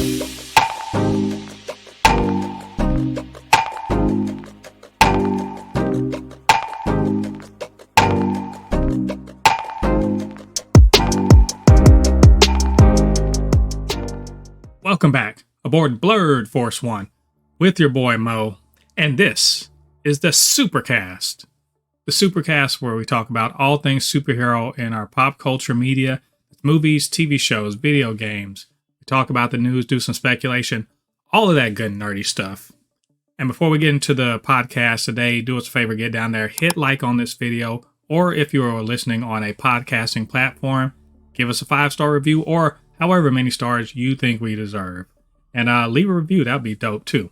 Welcome back aboard Blurred Force One with your boy Mo, and this is the Supercast. The Supercast where we talk about all things superhero in our pop culture media, movies, TV shows, video games. We talk about the news, do some speculation, all of that good nerdy stuff. And before we get into the podcast today, do us a favor, get down there, hit like on this video, or if you are listening on a podcasting platform, give us a 5-star review or however many stars you think we deserve. And leave a review, that'd be dope too.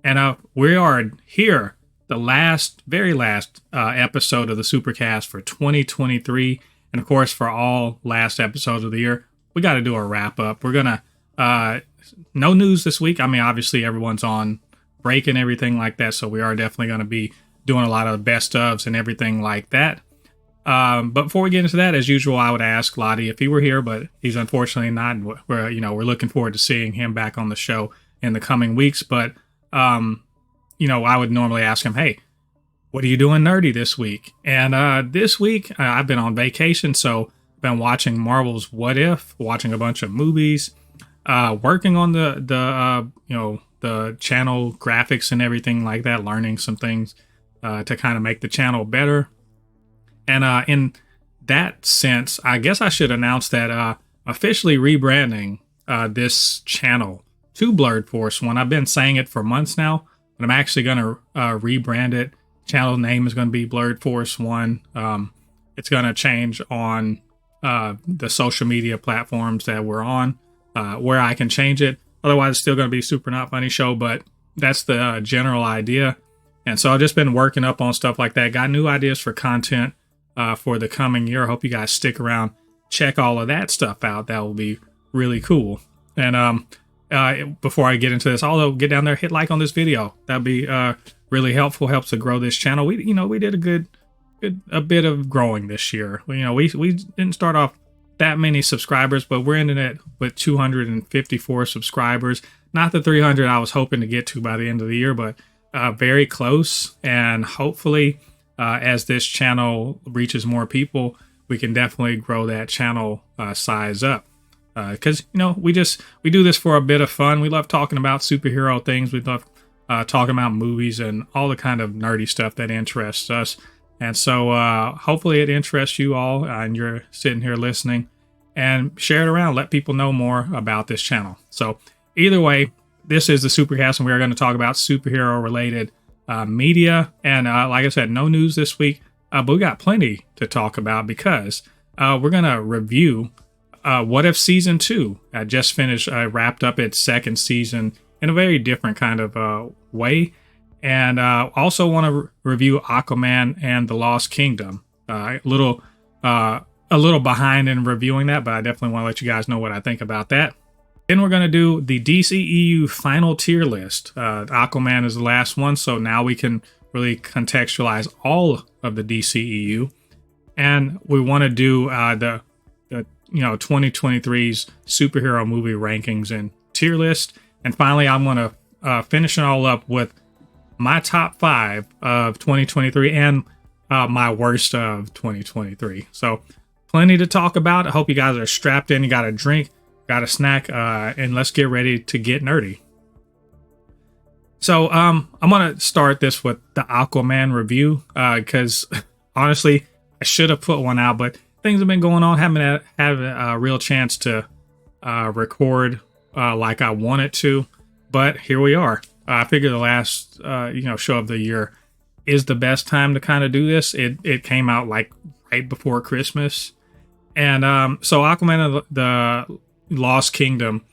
And we are here, the very last episode of the Supercast for 2023. And of course, for all last episodes of the year, we got to do a wrap up. We're going to, no news this week. I mean, obviously everyone's on break and everything like that. So we are definitely going to be doing a lot of best ofs and everything like that. But before we get into that, as usual, I would ask Lottie if he were here, but he's unfortunately not. And we're looking forward to seeing him back on the show in the coming weeks. But, I would normally ask him, hey, what are you doing nerdy this week? And this week I've been on vacation, so I've been watching Marvel's What If, watching a bunch of movies, working on the channel graphics and everything like that, learning some things to kind of make the channel better. And in that sense, I guess I should announce that officially rebranding this channel to Blurred Force One. I've been saying it for months now, but I'm actually going to rebrand it. Channel name is going to be Blurred Force One. It's going to change on the social media platforms that we're on, where I can change it. Otherwise, it's still going to be Super Not Funny Show, but that's the general idea. And so I've just been working up on stuff like that. Got new ideas for content for the coming year. I hope you guys stick around, check all of that stuff out. That will be really cool. And before I get into this, although get down there, hit like on this video. That'd be really helpful. Helps to grow this channel. We did a bit of growing this year. We didn't start off that many subscribers, but we're ending it with 254 subscribers. Not the 300 I was hoping to get to by the end of the year, but very close. And hopefully, as this channel reaches more people, we can definitely grow that channel size up. Because we do this for a bit of fun. We love talking about superhero things. We love talking about movies and all the kind of nerdy stuff that interests us. And so hopefully it interests you all, and you're sitting here listening. And share it around. Let people know more about this channel. So either way, this is the Supercast, and we are going to talk about superhero-related media. And like I said, no news this week, but we got plenty to talk about because we're going to review What If Season 2. I just finished, wrapped up its second season in a very different kind of way. And also want to review Aquaman and the Lost Kingdom. A little behind in reviewing that, but I definitely want to let you guys know what I think about that. Then we're going to do the DCEU final tier list. Aquaman is the last one, so now we can really contextualize all of the DCEU. And we want to do the 2023's superhero movie rankings and tier list. And finally, I'm going to finish it all up with my top 5 of 2023 and my worst of 2023. So plenty to talk about. I hope you guys are strapped in. You got a drink, got a snack, and let's get ready to get nerdy. So I'm going to start this with the Aquaman review because honestly, I should have put one out, but things have been going on. Haven't had a real chance to record like I wanted to, but here we are. I figure the last show of the year is the best time to kind of do this. It came out like right before Christmas. And so Aquaman of the Lost Kingdom,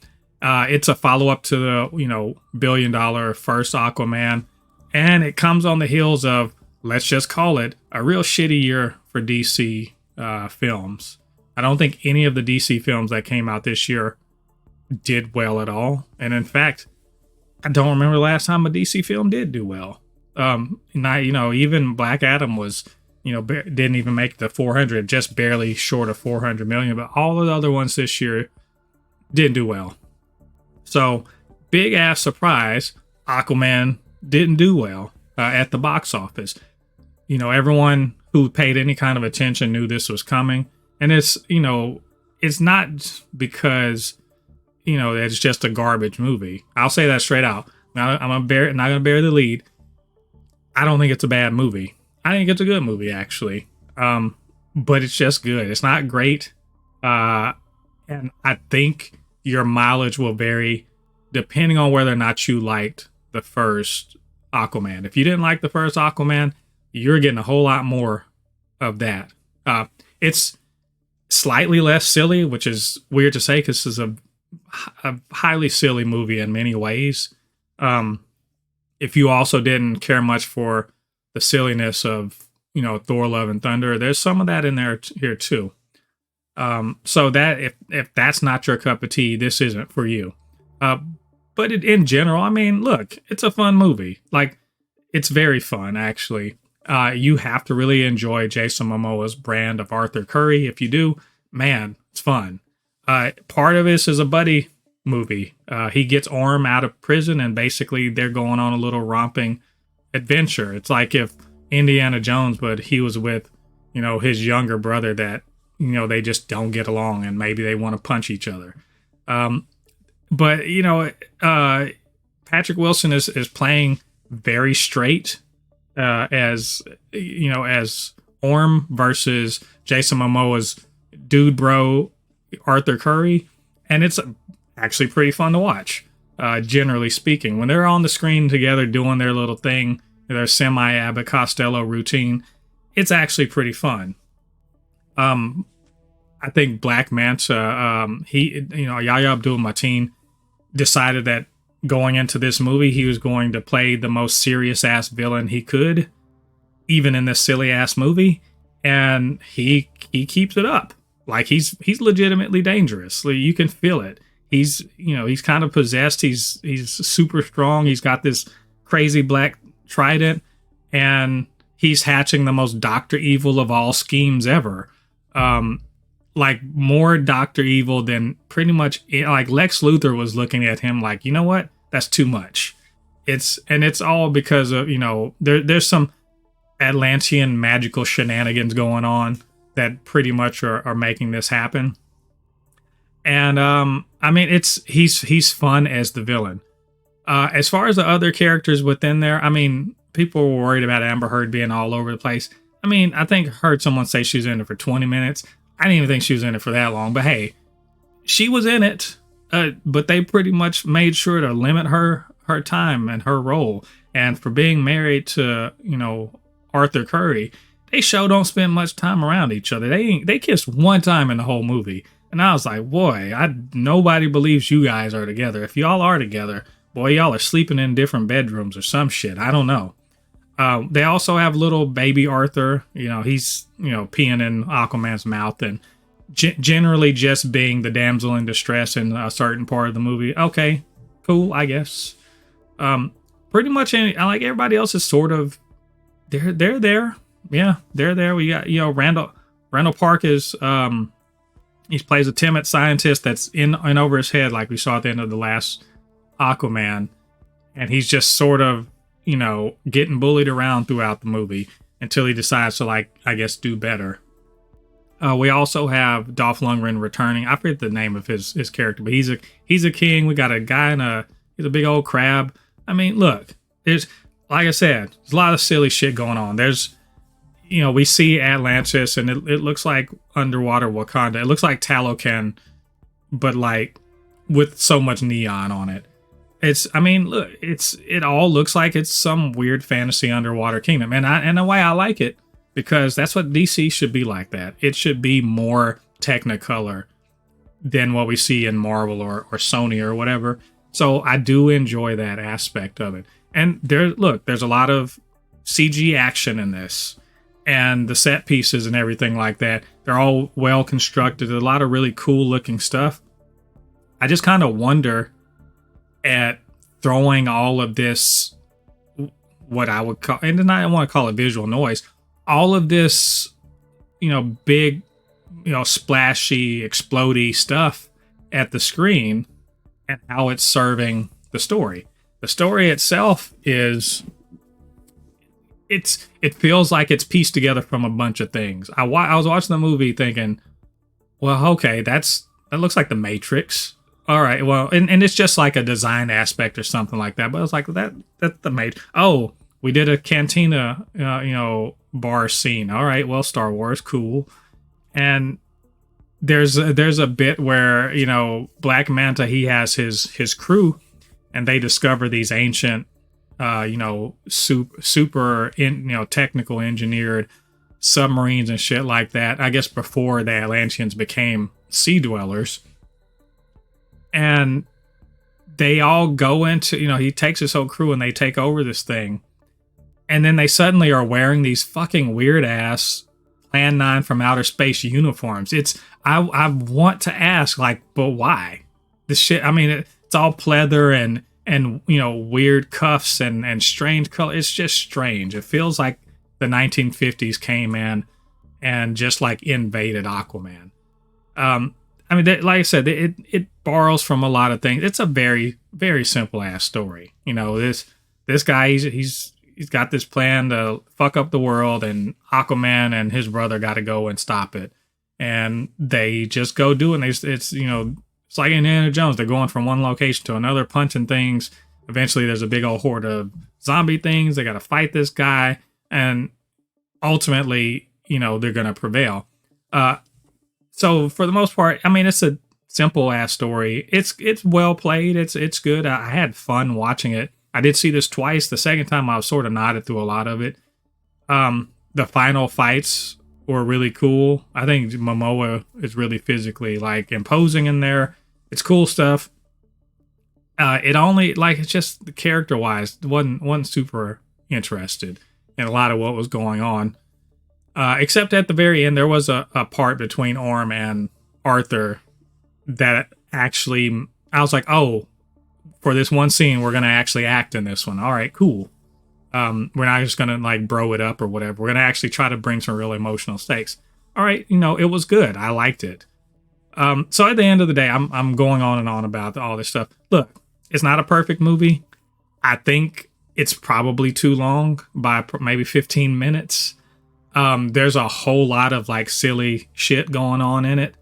it's a follow-up to the $1 billion first Aquaman, and it comes on the heels of, let's just call it, a real shitty year for DC films. I don't think any of the DC films that came out this year did well at all, and in fact, I don't remember the last time a DC film did do well. Even Black Adam was, didn't even make the 400, just barely short of 400 million. But all of the other ones this year didn't do well. So, big ass surprise, Aquaman didn't do well at the box office. You know, everyone who paid any kind of attention knew this was coming. And it's, you know, it's not because, you know, it's just a garbage movie. I'll say that straight out. Now, not going to bury the lead. I don't think it's a bad movie. I think it's a good movie, actually. But it's just good. It's not great. And I think your mileage will vary depending on whether or not you liked the first Aquaman. If you didn't like the first Aquaman, you're getting a whole lot more of that. It's slightly less silly, which is weird to say because this is a highly silly movie in many ways. If you also didn't care much for the silliness of, you know, Thor: Love and Thunder, there's some of that in there here too. So that if that's not your cup of tea, this isn't for you. But in general, I mean, look, it's a fun movie. Like, it's very fun, actually. You have to really enjoy Jason Momoa's brand of Arthur Curry. If you do, man, it's fun. Part of this is a buddy movie. He gets Orm out of prison, and basically they're going on a little romping adventure. It's like if Indiana Jones, but he was with, you know, his younger brother that, you know, they just don't get along and maybe they want to punch each other. But, you know, Patrick Wilson is playing very straight as, you know, as Orm versus Jason Momoa's dude bro Arthur Curry. And it's actually pretty fun to watch, generally speaking. When they're on the screen together doing their little thing, their semi-Abbott Costello routine, it's actually pretty fun. I think Black Manta, Yahya Abdul-Mateen decided that going into this movie, he was going to play the most serious ass villain he could, even in this silly ass movie, and he keeps it up. Like, he's legitimately dangerous. Like, you can feel it. He's kind of possessed. He's super strong. He's got this crazy black trident, and he's hatching the most Dr. Evil of all schemes ever. Like, more Dr. Evil than pretty much, like, Lex Luthor was looking at him like, you know what? That's too much. It's all because of, you know, there's some Atlantean magical shenanigans going on that pretty much are making this happen. And I mean, he's fun as the villain. As far as the other characters within there, I mean, people were worried about Amber Heard being all over the place. I mean, I think I heard someone say she was in it for 20 minutes. I didn't even think she was in it for that long, but hey, she was in it. But they pretty much made sure to limit her time and her role. And for being married to, you know, Arthur Curry, they don't spend much time around each other. They kissed one time in the whole movie. And I was like, boy, nobody believes you guys are together. If y'all are together, boy, y'all are sleeping in different bedrooms or some shit. I don't know. They also have little baby Arthur. You know, he's, you know, peeing in Aquaman's mouth and generally just being the damsel in distress in a certain part of the movie. Okay, cool, I guess. Pretty much, like, everybody else is sort of, they're there. Yeah, they're there. We got, you know, Randall Park is, he plays a timid scientist that's in and over his head, like we saw at the end of the last Aquaman. And he's just sort of, you know, getting bullied around throughout the movie until he decides to, like, I guess, do better. We also have Dolph Lundgren returning. I forget the name of his character, but he's a king. We got a guy he's a big old crab. I mean, look, there's, like I said, there's a lot of silly shit going on. There's, you know, we see Atlantis and it looks like underwater Wakanda. It looks like Talocan, but like with so much neon on it. It all looks like it's some weird fantasy underwater kingdom. And in a way I like it, because that's what DC should be like that. It should be more Technicolor than what we see in Marvel or Sony or whatever. So I do enjoy that aspect of it. And there's a lot of CG action in this. And the set pieces and everything like that, they're all well constructed. There's a lot of really cool looking stuff. I just kind of wonder at throwing all of this, what I would call, and I don't want to call it visual noise, all of this, you know, big, you know, splashy, explodey stuff at the screen, and how it's serving the story. The story itself is it feels like it's pieced together from a bunch of things. I was watching the movie thinking, well, okay, that looks like the Matrix. All right, well, and it's just like a design aspect or something like that. But it's like that's the Matrix. Oh, we did a cantina, bar scene. All right, well, Star Wars, cool. And there's a bit where Black Manta, he has his crew, and they discover these ancient, super technical engineered submarines and shit like that. I guess before the Atlanteans became sea dwellers. And they all go into, he takes his whole crew and they take over this thing. And then they suddenly are wearing these fucking weird ass Plan 9 from outer space uniforms. I want to ask, like, but why? This shit, I mean, it's all pleather and weird cuffs and strange color. It's just strange. It feels like the 1950s came in and just like invaded Aquaman. I mean, like I said, it borrows from a lot of things. It's a very, very simple ass story. This guy, he's got this plan to fuck up the world, and Aquaman and his brother got to go and stop it. And they just go do it. It's like Indiana Jones. They're going from one location to another, punching things. Eventually, there's a big old horde of zombie things. They got to fight this guy, and ultimately, they're gonna prevail. So for the most part, I mean, it's a simple ass story. It's well played. It's good. I had fun watching it. I did see this twice. The second time I was sort of nodded through a lot of it. The final fights were really cool. I think Momoa is really physically like imposing in there. It's cool stuff. It's just character wise, wasn't super interested in a lot of what was going on. Except at the very end, there was a part between Orm and Arthur that actually, I was like, oh, for this one scene, we're going to actually act in this one. All right, cool. We're not just going to like bro it up or whatever. We're going to actually try to bring some real emotional stakes. All right, it was good. I liked it. So at the end of the day, I'm going on and on about all this stuff. Look, it's not a perfect movie. I think it's probably too long by maybe 15 minutes. There's a whole lot of like silly shit going on in it.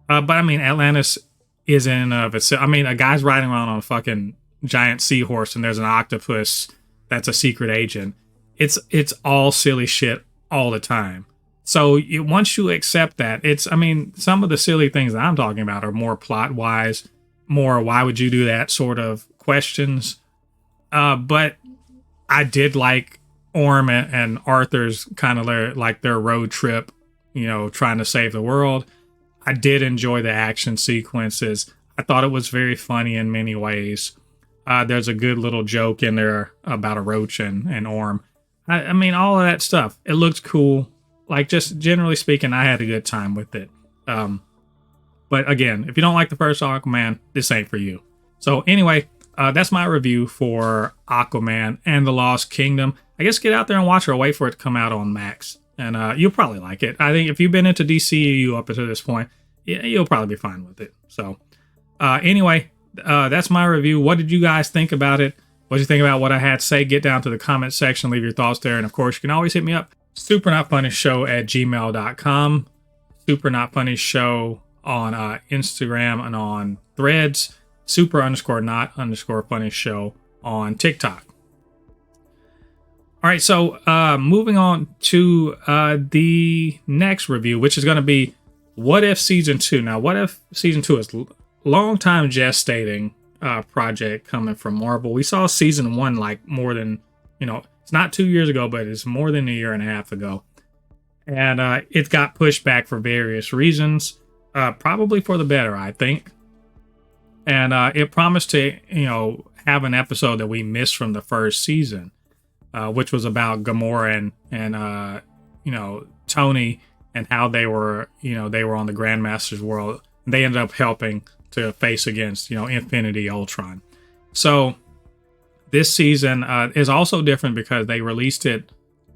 But I mean, Atlantis is in of itself. I mean, a guy's riding around on a fucking giant seahorse and there's an octopus that's a secret agent. It's all silly shit all the time. So once you accept that, some of the silly things that I'm talking about are more plot wise, more why would you do that sort of questions. But I did like Orm and Arthur's kind of their road trip, trying to save the world. I did enjoy the action sequences. I thought it was very funny in many ways. There's a good little joke in there about a roach and Orm. I mean, all of that stuff. It looked cool. Like, just generally speaking, I had a good time with it. But again, if you don't like the first Aquaman, this ain't for you. So anyway, that's my review for Aquaman and the Lost Kingdom. I guess get out there and watch it or wait for it to come out on Max. And you'll probably like it. I think if you've been into DCEU up until this point, you'll probably be fine with it. So anyway, that's my review. What did you guys think about it? What did you think about what I had to say? Get down to the comment section, leave your thoughts there. And of course, you can always hit me up. supernotfunnyshow@gmail.com. supernotfunnyshow on Instagram and on Threads. super_not_funny_show on TikTok. All right, so moving on to the next review, which is going to be What If Season 2. Now, What If Season 2 is a long-time gestating project coming from Marvel. We saw Season 1 like more than, it's not 2 years ago, but it's more than a year and a half ago. And it got pushed back for various reasons, probably for the better, I think. And it promised to, have an episode that we missed from the first season. Which was about Gamora and Tony and how they were on the Grandmaster's world. They ended up helping to face against, Infinity Ultron. So this season is also different because they released it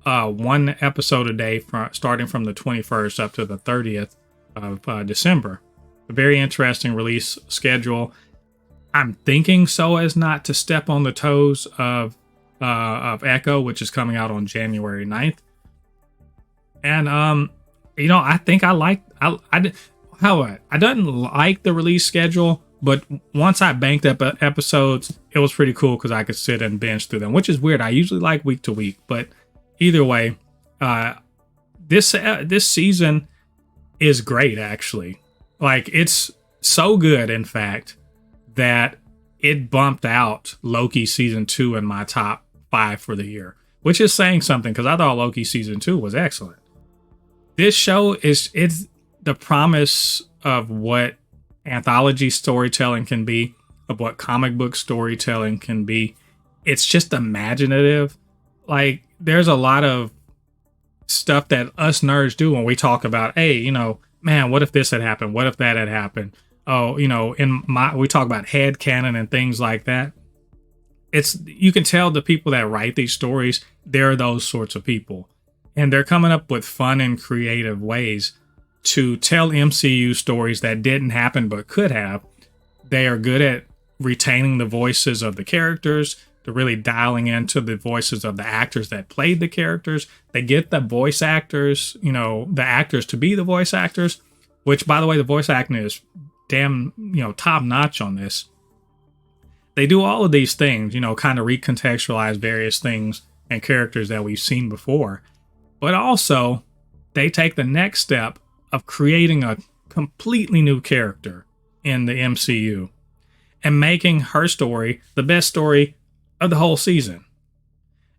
one episode a day starting from the 21st up to the 30th of December. A very interesting release schedule. I'm thinking so as not to step on the toes of Echo, which is coming out on January 9th. And I think I didn't like the release schedule, but once I banked up episodes, it was pretty cool because I could sit and binge through them, which is weird. I usually like week to week, but either way, this season is great, actually. Like, it's so good, in fact, that it bumped out Loki season 2 in my top 5 for the year, which is saying something because I thought Loki season 2 was excellent. This show it's the promise of what anthology storytelling can be, of what comic book storytelling can be. It's just imaginative. Like, there's a lot of stuff that us nerds do when we talk about, hey, man, what if this had happened? What if that had happened? Oh, we talk about headcanon and things like that. You can tell the people that write these stories, they're those sorts of people. And they're coming up with fun and creative ways to tell MCU stories that didn't happen but could have. They are good at retaining the voices of the characters. They're really dialing into the voices of the actors that played the characters. They get the voice actors, the actors to be the voice actors, which, by the way, the voice acting is damn, top notch on this. They do all of these things, kind of recontextualize various things and characters that we've seen before. But also, they take the next step of creating a completely new character in the MCU and making her story the best story of the whole season.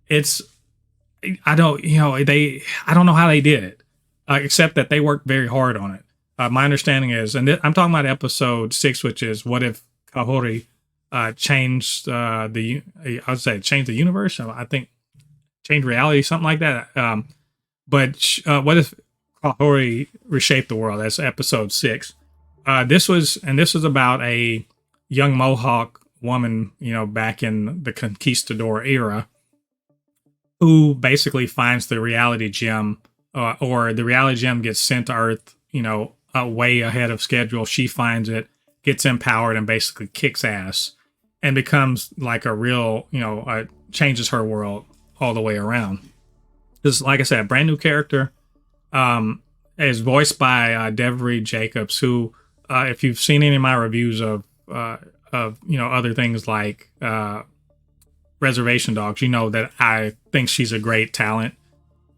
I don't know how they did it, except that they worked very hard on it. My understanding is, and I'm talking about episode 6, which is what if Kahori changed changed the universe? I think changed reality, something like that. But what if Kahori reshaped the world? That's episode 6. This was about a young Mohawk woman, back in the conquistador era, who basically finds the reality gem, or the reality gem gets sent to Earth, way ahead of schedule. She finds it, gets empowered, and basically kicks ass and becomes like a real, changes her world all the way around. This, like I said, a brand new character, is voiced by Devery Jacobs, who, if you've seen any of my reviews of other things like Reservation Dogs, that I think she's a great talent.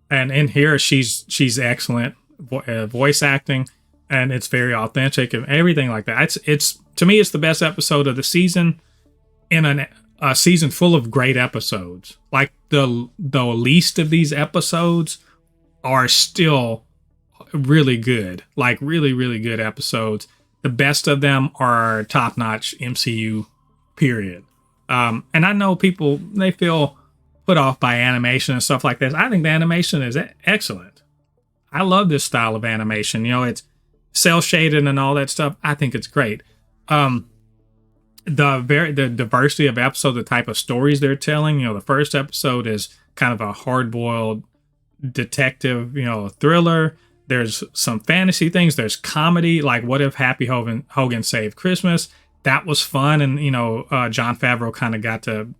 And in here, she's excellent voice acting, and it's very authentic and everything like that. It's to me, it's the best episode of the season in a season full of great episodes. Like, the least of these episodes are still really good, like really, really good episodes. The best of them are top-notch MCU, period. And I know people, they feel put off by animation and stuff like this. I think the animation is excellent. I love this style of animation. It's cel-shaded and all that stuff. I think it's great. The diversity of episodes, the type of stories they're telling. The first episode is kind of a hard-boiled detective, thriller. There's some fantasy things. There's comedy, like what if Happy Hogan saved Christmas? That was fun, and Jon Favreau kind of got to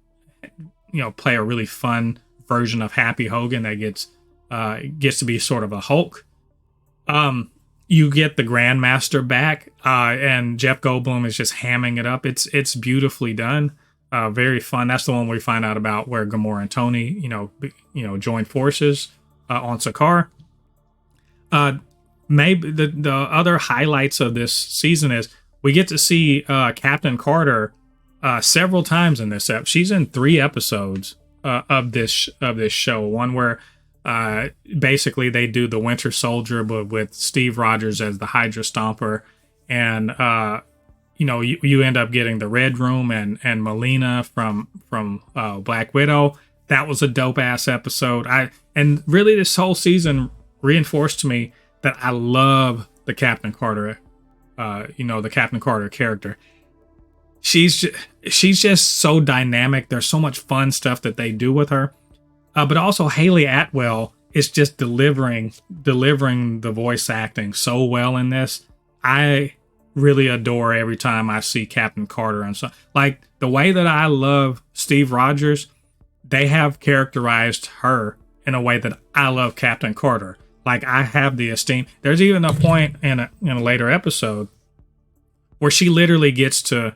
play a really fun version of Happy Hogan that gets to be sort of a Hulk. You get the Grandmaster back, and Jeff Goldblum is just hamming it up. It's beautifully done, very fun. That's the one we find out about where Gamora and Tony, join forces on Sakaar. Maybe the other highlights of this season is we get to see Captain Carter several times in this episode. She's in 3 episodes of this show. One where basically they do the Winter Soldier, but with Steve Rogers as the Hydra Stomper, and you end up getting the Red Room and Melina from Black Widow. That was a dope ass episode. And really this whole season reinforced to me that I love the Captain Carter, the Captain Carter character. She's just so dynamic. There's so much fun stuff that they do with her. But also Haley Atwell is just delivering the voice acting so well in this. I really adore every time I see Captain Carter. And so, like, the way that I love Steve Rogers, they have characterized her in a way that I love Captain Carter. Like, I have the esteem. There's even a point in a later episode where she literally gets to,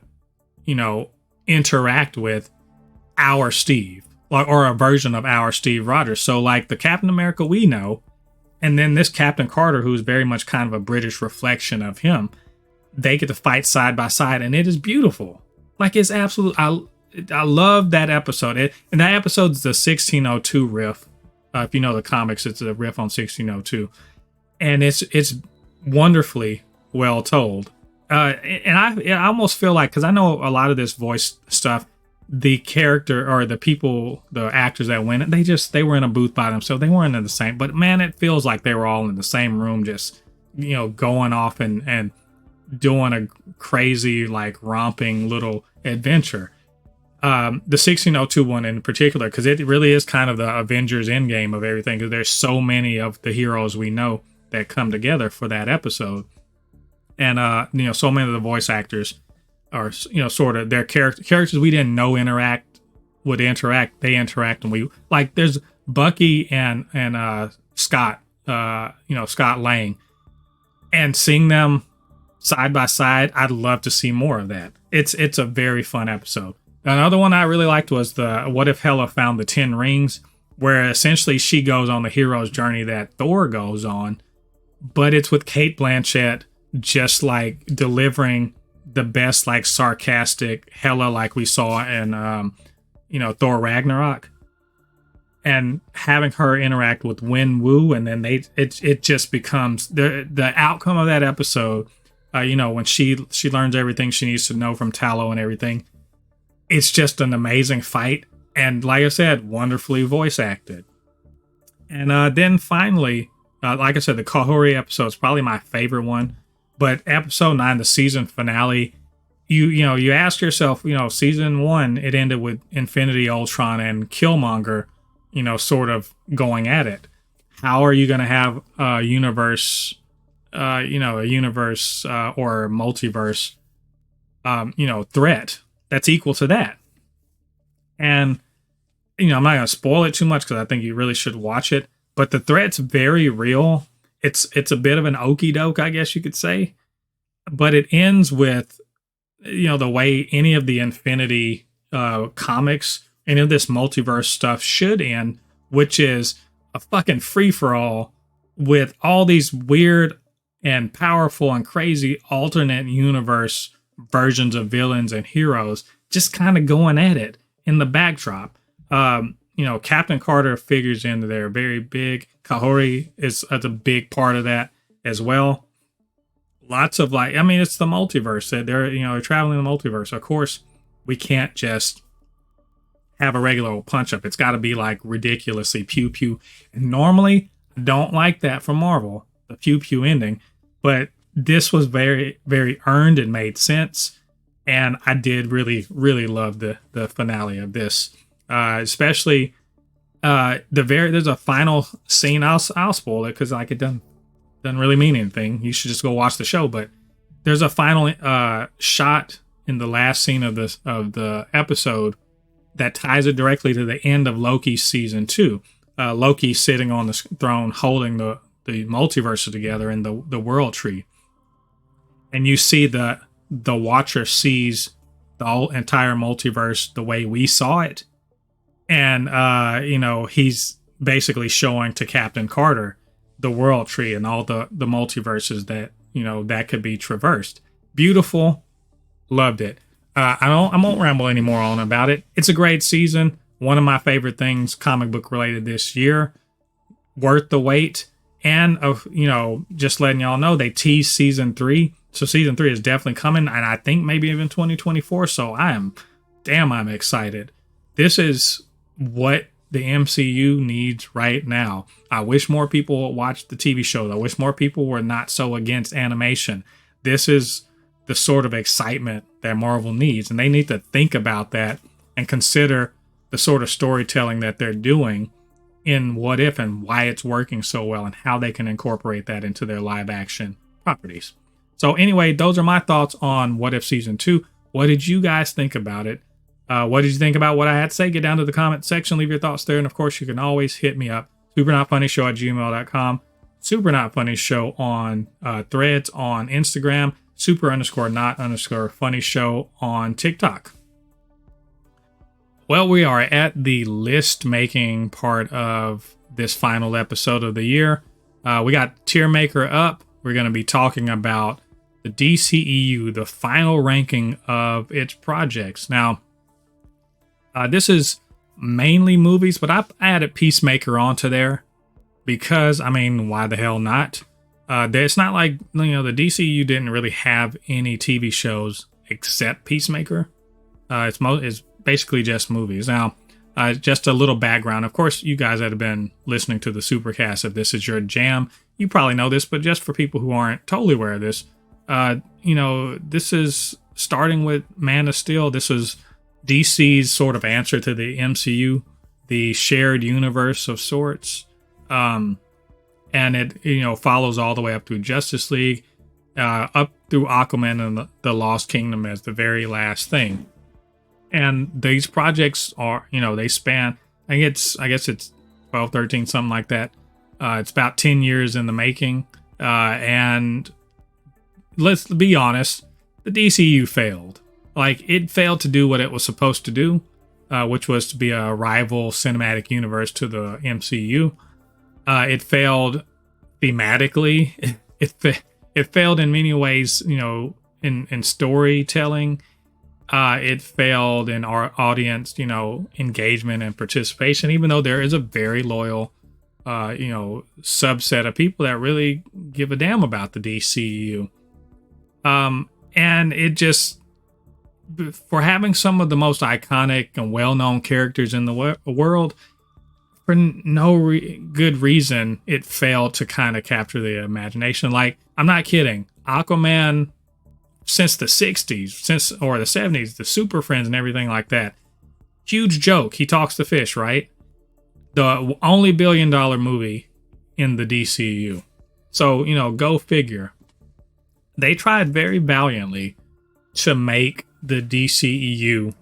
interact with our Steve, or a version of our Steve Rogers. So, like, the Captain America we know, and then this Captain Carter, who's very much kind of a British reflection of him, they get to fight side by side, and it is beautiful. Like, it's absolute. I love that episode. And that episode's the 1602 riff. If you know the comics, it's a riff on 1602, and it's wonderfully well told. And I almost feel like, because I know a lot of this voice stuff, the character or the people, the actors that win it, they were in a booth by themselves. They weren't in the same, but man, it feels like they were all in the same room, just going off and doing a crazy, like, romping little adventure. The 1602 one in particular, because it really is kind of the Avengers Endgame of everything, because there's so many of the heroes we know that come together for that episode. And, so many of the voice actors are, sort of their characters we didn't know would interact. They interact, and we, like, there's Bucky and Scott, Scott Lang, and seeing them side by side, I'd love to see more of that. It's a very fun episode. Another one I really liked was the What If Hela Found the 10 Rings, where essentially she goes on the hero's journey that Thor goes on, but it's with Cate Blanchett just, like, delivering the best, like, sarcastic Hela like we saw in Thor Ragnarok, and having her interact with Wen Wu, and then it just becomes the outcome of that episode. When she learns everything she needs to know from Tallow and everything. It's just an amazing fight, and like I said, wonderfully voice acted. And then finally, like I said, the Kahori episode is probably my favorite one. But episode 9, the season finale, you ask yourself, season 1, it ended with Infinity Ultron and Killmonger, sort of going at it. How are you going to have a universe, or multiverse, threat that's equal to that? And, I'm not going to spoil it too much because I think you really should watch it. But the threat's very real. It's a bit of an okie doke, I guess you could say. But it ends with, the way any of the Infinity comics, any of this multiverse stuff should end, which is a fucking free-for-all with all these weird and powerful and crazy alternate universe versions of villains and heroes just kind of going at it in the backdrop. Captain Carter figures into there very big. Kahori is a big part of that as well. Lots of, like, it's the multiverse. They're traveling the multiverse. Of course, we can't just have a regular old punch up. It's got to be, like, ridiculously pew pew. And normally, I don't like that from Marvel, the pew pew ending, but this was very, very earned and made sense. And I did really, really love the finale of this. Especially there's a final scene. I'll spoil it because, like, it doesn't really mean anything. You should just go watch the show. But there's a final shot in the last scene of the episode that ties it directly to the end of Loki's season 2. Loki sitting on the throne holding the multiverses together in the world tree. And you see the Watcher sees the whole entire multiverse the way we saw it. And, he's basically showing to Captain Carter the world tree and all the multiverses that, that could be traversed. Beautiful. Loved it. I won't ramble anymore on about it. It's a great season. One of my favorite things comic book related this year. Worth the wait. And, just letting y'all know, they teased season 3. So season 3 is definitely coming. And I think maybe even 2024. So I'm excited. This is what the MCU needs right now. I wish more people watched the TV shows. I wish more people were not so against animation. This is the sort of excitement that Marvel needs. And they need to think about that and consider the sort of storytelling that they're doing in What If and why it's working so well and how they can incorporate that into their live action properties. So anyway, those are my thoughts on What If Season 2. What did you guys think about it? What did you think about what I had to say? Get down to the comment section, leave your thoughts there. And of course, you can always hit me up, supernotfunnyshow@gmail.com, supernotfunnyshow on Threads on Instagram, super_not_funny_show on TikTok. Well, we are at the list making part of this final episode of the year. We got Tier Maker up. We're going to be talking about the DCEU, the final ranking of its projects. Now, this is mainly movies, but I've added Peacemaker onto there because, I mean, why the hell not? It's not like, the DCEU didn't really have any TV shows except Peacemaker. It's basically just movies. Now, just a little background. Of course, you guys that have been listening to the Supercast, if this is your jam, you probably know this, but just for people who aren't totally aware of this, this is starting with Man of Steel. This was DC's sort of answer to the MCU, the shared universe of sorts. And it, follows all the way up through Justice League, up through Aquaman and the Lost Kingdom as the very last thing. And these projects are, they span, I guess it's 12, 13, something like that. It's about 10 years in the making. And let's be honest, the DCU failed. Like, it failed to do what it was supposed to do, which was to be a rival cinematic universe to the MCU. It failed thematically. It failed in many ways, in storytelling. It failed in our audience, engagement and participation, even though there is a very loyal, subset of people that really give a damn about the DCEU. And it just, for having some of the most iconic and well-known characters in the world, for no good reason, it failed to kind of capture the imagination. Like, I'm not kidding. Aquaman, since the 60s, or the 70s, the Super Friends and everything like that. Huge joke. He talks to fish, right? The only $1 billion movie in the DCU. So, go figure. They tried very valiantly to make the DCEU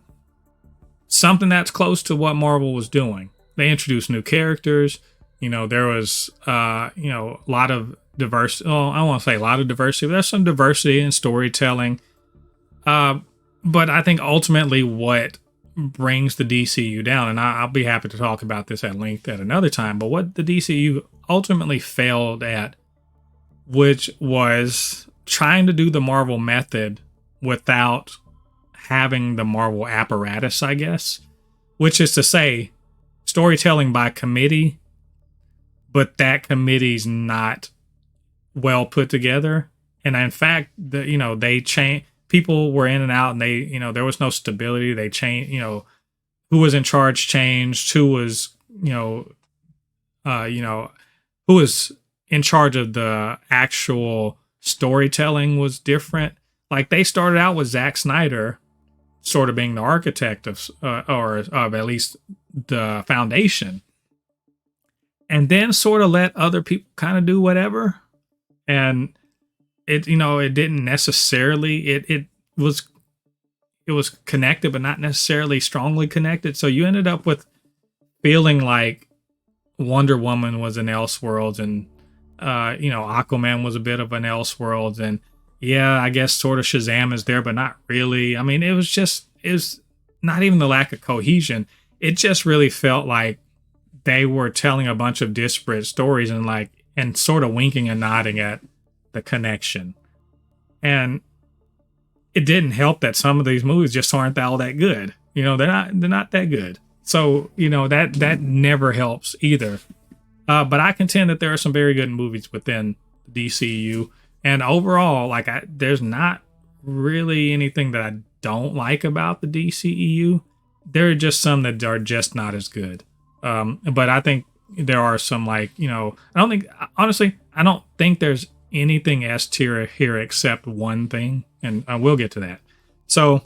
something that's close to what Marvel was doing. They introduced new characters. There was, a lot of diversity. Well, I don't want to say a lot of diversity, but there's some diversity in storytelling. But I think ultimately what brings the DCU down, and I'll be happy to talk about this at length at another time, but what the DCU ultimately failed at, which was trying to do the Marvel method without having the Marvel apparatus, I guess, which is to say storytelling by committee, but that committee's not well put together. And in fact, they changed. People were in and out, and they, there was no stability. They changed, who was in charge changed, who was, who was in charge of the actual storytelling was different. Like, they started out with Zack Snyder sort of being the architect of, or of at least the foundation, and then sort of let other people kind of do whatever. And it, it didn't necessarily, it was connected, but not necessarily strongly connected. So you ended up with feeling like Wonder Woman was an Elseworlds, and, Aquaman was a bit of an Elseworlds, and yeah, I guess sort of Shazam is there, but not really. I mean, it was not even the lack of cohesion. It just really felt like they were telling a bunch of disparate stories and sort of winking and nodding at the connection. And it didn't help that some of these movies just aren't all that good. They're not that good. So, that never helps either. But I contend that there are some very good movies within the DCU. And overall, there's not really anything that I don't like about the DCEU. There are just some that are just not as good. But I think there are some, I don't think there's anything S tier here except one thing, and I will get to that. So,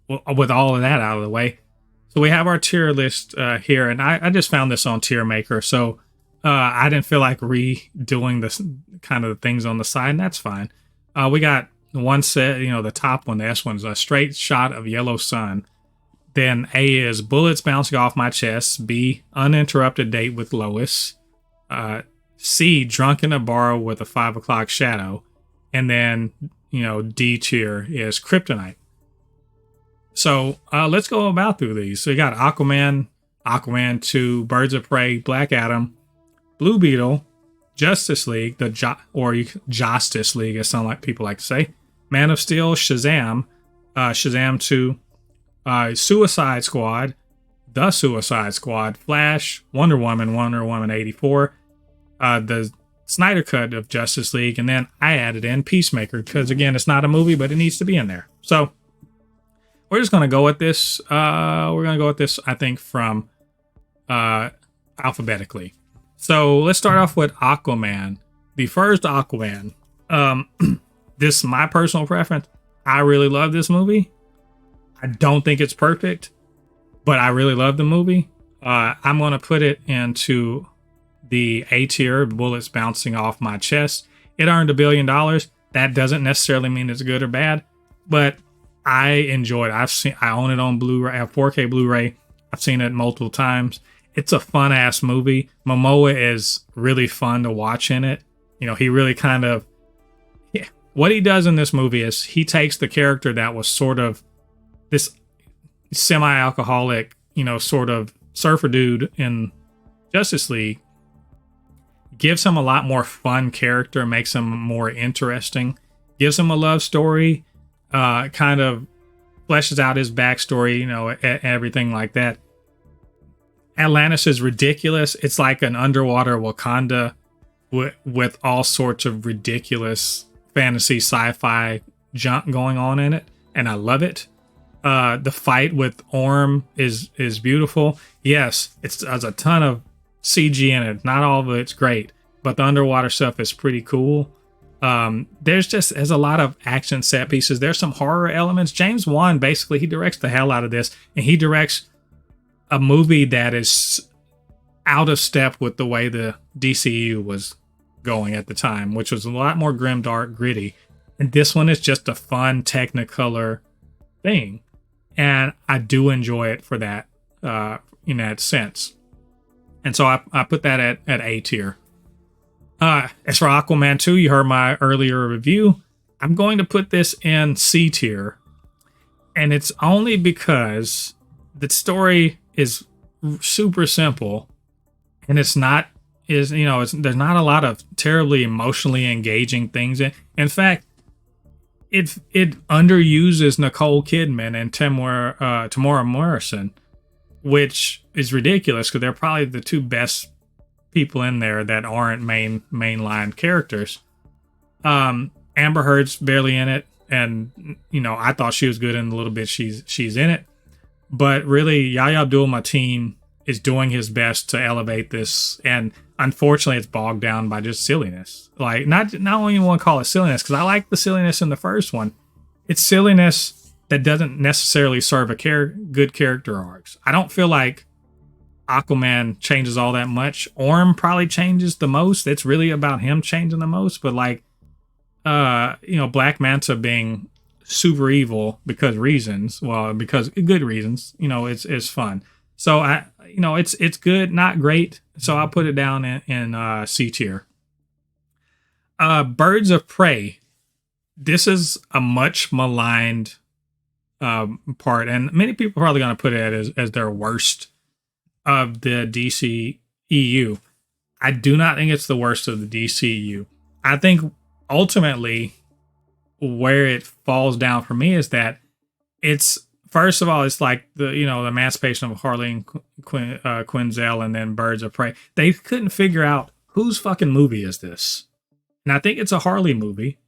with all of that out of the way, so we have our tier list here, and I just found this on Tier Maker. So, I didn't feel like redoing this kind of the things on the side, and that's fine. We got one set, the top one, the S one is a straight shot of yellow sun. Then A is bullets bouncing off my chest. B, uninterrupted date with Lois. C, drunk in a bar with a 5 o'clock shadow. And then, D tier is kryptonite. So let's go about through these. So you got Aquaman, Aquaman 2, Birds of Prey, Black Adam, Blue Beetle, Justice League, Justice League, as some people like to say, Man of Steel, Shazam, Shazam 2, Suicide Squad, The Suicide Squad, Flash, Wonder Woman 84, the Snyder Cut of Justice League, and then I added in Peacemaker because, again, it's not a movie, but it needs to be in there. So we're just going to go with this. We're going to go with this, I think, from alphabetically. So let's start off with Aquaman. The first Aquaman. This is my personal preference. I really love this movie. I don't think it's perfect, but I really love the movie. I'm going to put it into the A tier, bullets bouncing off my chest. It earned $1 billion. That doesn't necessarily mean it's good or bad, but I enjoyed it. I own it on Blu-ray. I have 4K Blu-ray. I've seen it multiple times. It's a fun ass movie. Momoa is really fun to watch in it. He really what he does in this movie is he takes the character that was sort of this semi-alcoholic, sort of surfer dude in Justice League, gives him a lot more fun character, makes him more interesting, gives him a love story, kind of fleshes out his backstory, everything like that. Atlantis is ridiculous. It's like an underwater Wakanda with all sorts of ridiculous fantasy sci-fi junk going on in it, and I love it. The fight with Orm is beautiful. Yes, there's a ton of CG in it. Not all of it's great, but the underwater stuff is pretty cool. There's a lot of action set pieces. There's some horror elements. James Wan, basically, he directs the hell out of this, and he directs a movie that is out of step with the way the DCEU was going at the time, which was a lot more grim, dark, gritty. And this one is just a fun Technicolor thing. And I do enjoy it for that, in that sense. And so I put that at A tier. As for Aquaman 2, you heard my earlier review. I'm going to put this in C tier. And it's only because the story is super simple, and there's not a lot of terribly emotionally engaging things. In fact, it underuses Nicole Kidman and Tamora Morrison, which is ridiculous because they're probably the two best people in there that aren't mainline characters. Amber Heard's barely in it, and I thought she was good in the little bit she's in it. But really, Yahya Abdul-Mateen is doing his best to elevate this, and unfortunately, it's bogged down by just silliness. Like, not only want to call it silliness, because I like the silliness in the first one. It's silliness that doesn't necessarily serve a good character arcs. I don't feel like Aquaman changes all that much. Orm probably changes the most. It's really about him changing the most. But Black Manta being super evil because good reasons, it's fun. So it's good, not great. So I'll put it down in C tier. Birds of Prey. This is a much maligned part, and many people are probably going to put it as their worst of the DCEU. I do not think it's the worst of the DCEU. I think ultimately where it falls down for me is that it's, first of all, it's like the emancipation of Harley Quinzel, and then Birds of Prey. They couldn't figure out whose fucking movie is this. And I think it's a Harley movie,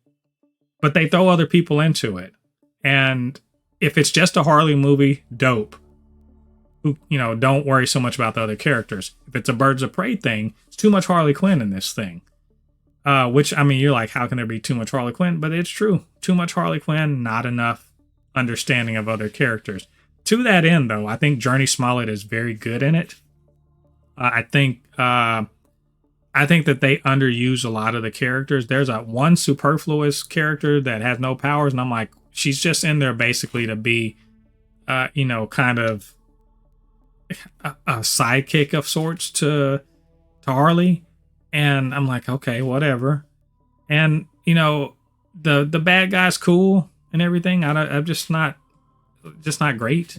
but they throw other people into it. And if it's just a Harley movie, dope. Don't worry so much about the other characters. If it's a Birds of Prey thing, it's too much Harley Quinn in this thing. Which, you're like, how can there be too much Harley Quinn? But it's true. Too much Harley Quinn, not enough understanding of other characters. To that end, though, I think Journey Smollett is very good in it. I think I think that they underuse a lot of the characters. There's a one superfluous character that has no powers, and I'm like, she's just in there basically to be, kind of a sidekick of sorts to Harley. And I'm like, okay, whatever. And the bad guy's cool and everything. I'm just not great.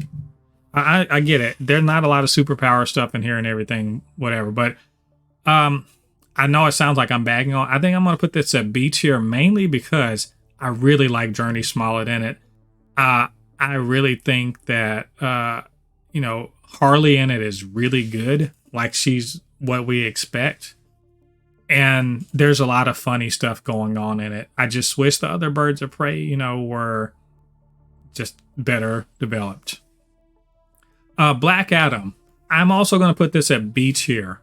I get it. There's not a lot of superpower stuff in here and everything, whatever. But I know it sounds like I'm bagging on. I think I'm gonna put this at B tier mainly because I really like Journey Smollett in it. I really think that Harley in it is really good. Like she's what we expect. And there's a lot of funny stuff going on in it. I just wish the other Birds of Prey, were just better developed. Black Adam. I'm also going to put this at B tier.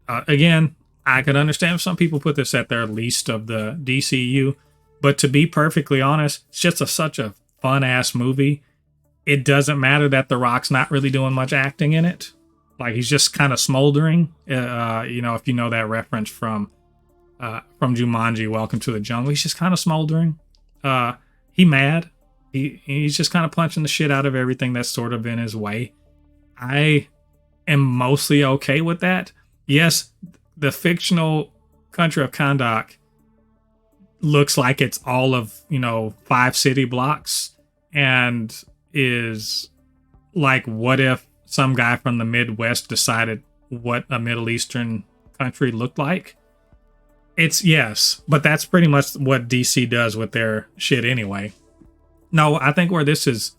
Again, I could understand if some people put this at their least of the DCEU, but to be perfectly honest, it's just such a fun-ass movie. It doesn't matter that The Rock's not really doing much acting in it. Like, he's just kind of smoldering. If you know that reference from Jumanji, Welcome to the Jungle, he's just kind of smoldering. He mad. He's just kind of punching the shit out of everything that's sort of in his way. I am mostly okay with that. Yes, the fictional country of Kahndaq looks like it's all of 5 city blocks, and is like, what if some guy from the Midwest decided what a Middle Eastern country looked like? Yes, but that's pretty much what DC does with their shit anyway. No, I think where this is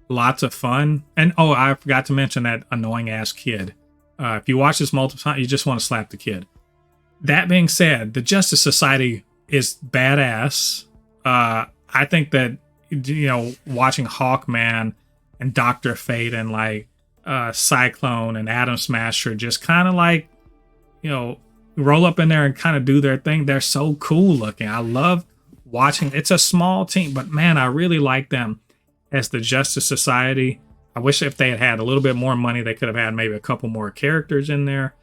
lots of fun, and I forgot to mention that annoying ass kid. If you watch this multiple times, you just want to slap the kid. That being said, the Justice Society is badass. I think that watching Hawkman and Dr. Fate and like Cyclone and Atom Smasher just kind of like roll up in there and kind of do their thing. They're so cool looking. I love watching. It's a small team, but man, I really like them as the Justice Society. I wish if they had had a little bit more money, they could have had maybe a couple more characters in there.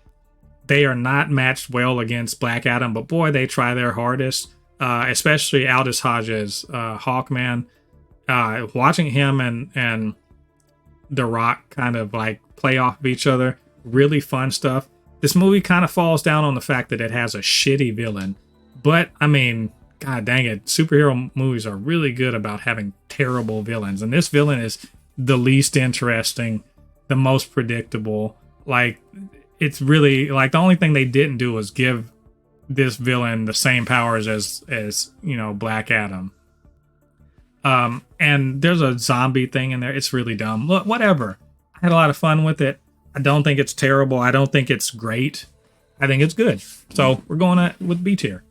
They are not matched well against Black Adam, but boy, they try their hardest. Especially Aldous Hodges, Hawkman. Watching him and The Rock kind of like play off of each other, really fun stuff. This movie kind of falls down on the fact that it has a shitty villain, but I mean, god dang it, superhero movies are really good about having terrible villains, and this villain is the least interesting, the most predictable. Like, it's really like the only thing they didn't do was give this villain the same powers as Black Adam. And there's a zombie thing in there. It's really dumb. Look, whatever. I had a lot of fun with it. I don't think it's terrible. I don't think it's great. I think it's good. So we're going with B tier.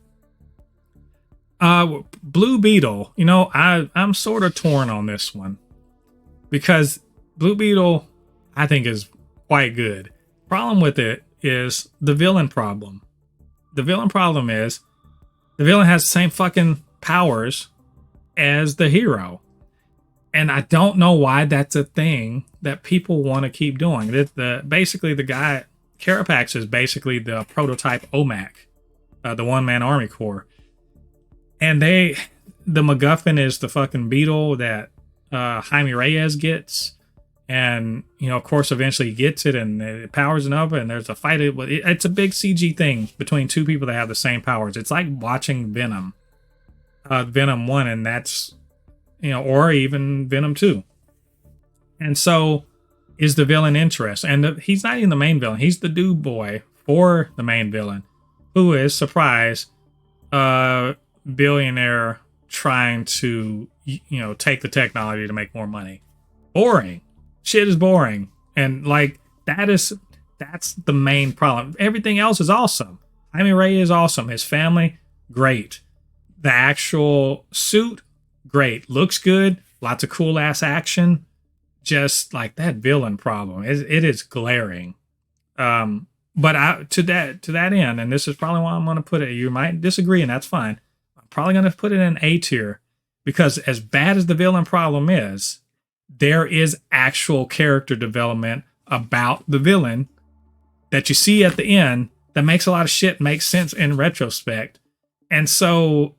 Blue Beetle. I'm sort of torn on this one because Blue Beetle, I think, is quite good. Problem with it is the villain problem. The villain problem is the villain has the same fucking powers as the hero. And I don't know why that's a thing that people want to keep doing. Basically, the guy, Carapax, is basically the prototype OMAC, the one-man army corps. And the MacGuffin is the fucking beetle that Jaime Reyes gets. And, of course, eventually he gets it and it powers it up and there's a fight. It's a big CG thing between two people that have the same powers. It's like watching Venom. Venom 1, and that's, or even Venom 2. And so is the villain interesting? And he's not even the main villain. He's the dude boy for the main villain, who is, surprise, billionaire trying to, take the technology to make more money. Boring. Shit is boring. And like, that's the main problem. Everything else is awesome. Jaime Reyes is awesome. His family, great. The actual suit, great. Looks good. Lots of cool ass action. Just like that villain problem. It is glaring. But to that end, and this is probably why I'm going to put it, you might disagree and that's fine. I'm probably going to put it in A tier because as bad as the villain problem is, there is actual character development about the villain that you see at the end that makes a lot of shit make sense in retrospect. And so,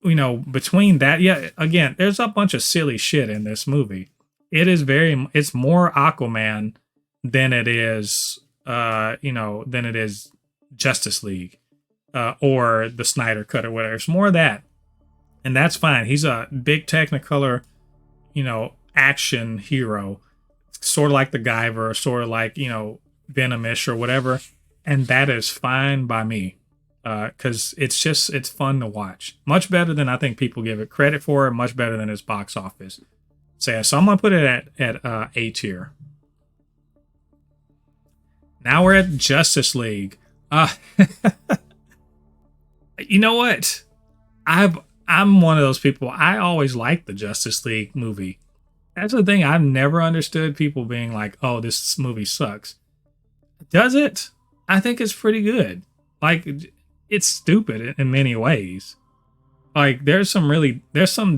between that, yeah, again, there's a bunch of silly shit in this movie. It's more Aquaman than it is, than it is Justice League, or the Snyder Cut or whatever. It's more of that. And that's fine. He's a big Technicolor, action hero, sort of like the Guyver, sort of like, Venomish or whatever. And that is fine by me. Because it's fun to watch. Much better than I think people give it credit for, much better than its box office. So I'm going to put it at A tier. Now we're at Justice League. You know what? I'm one of those people. I always liked the Justice League movie. That's the thing. I've never understood people being like, "Oh, this movie sucks." Does it? I think it's pretty good. Like, it's stupid in many ways. Like, there's some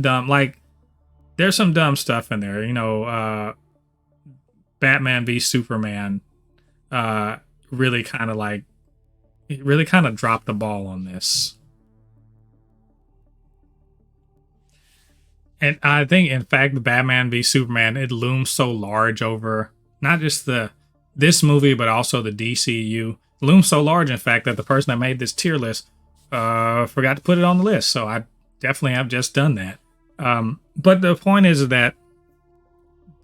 dumb stuff in there. Batman v Superman really kind of dropped the ball on this. And I think, in fact, the Batman v Superman, it looms so large over not just this movie, but also the DCEU. It looms so large, in fact, that the person that made this tier list forgot to put it on the list. So I definitely have just done that. But the point is that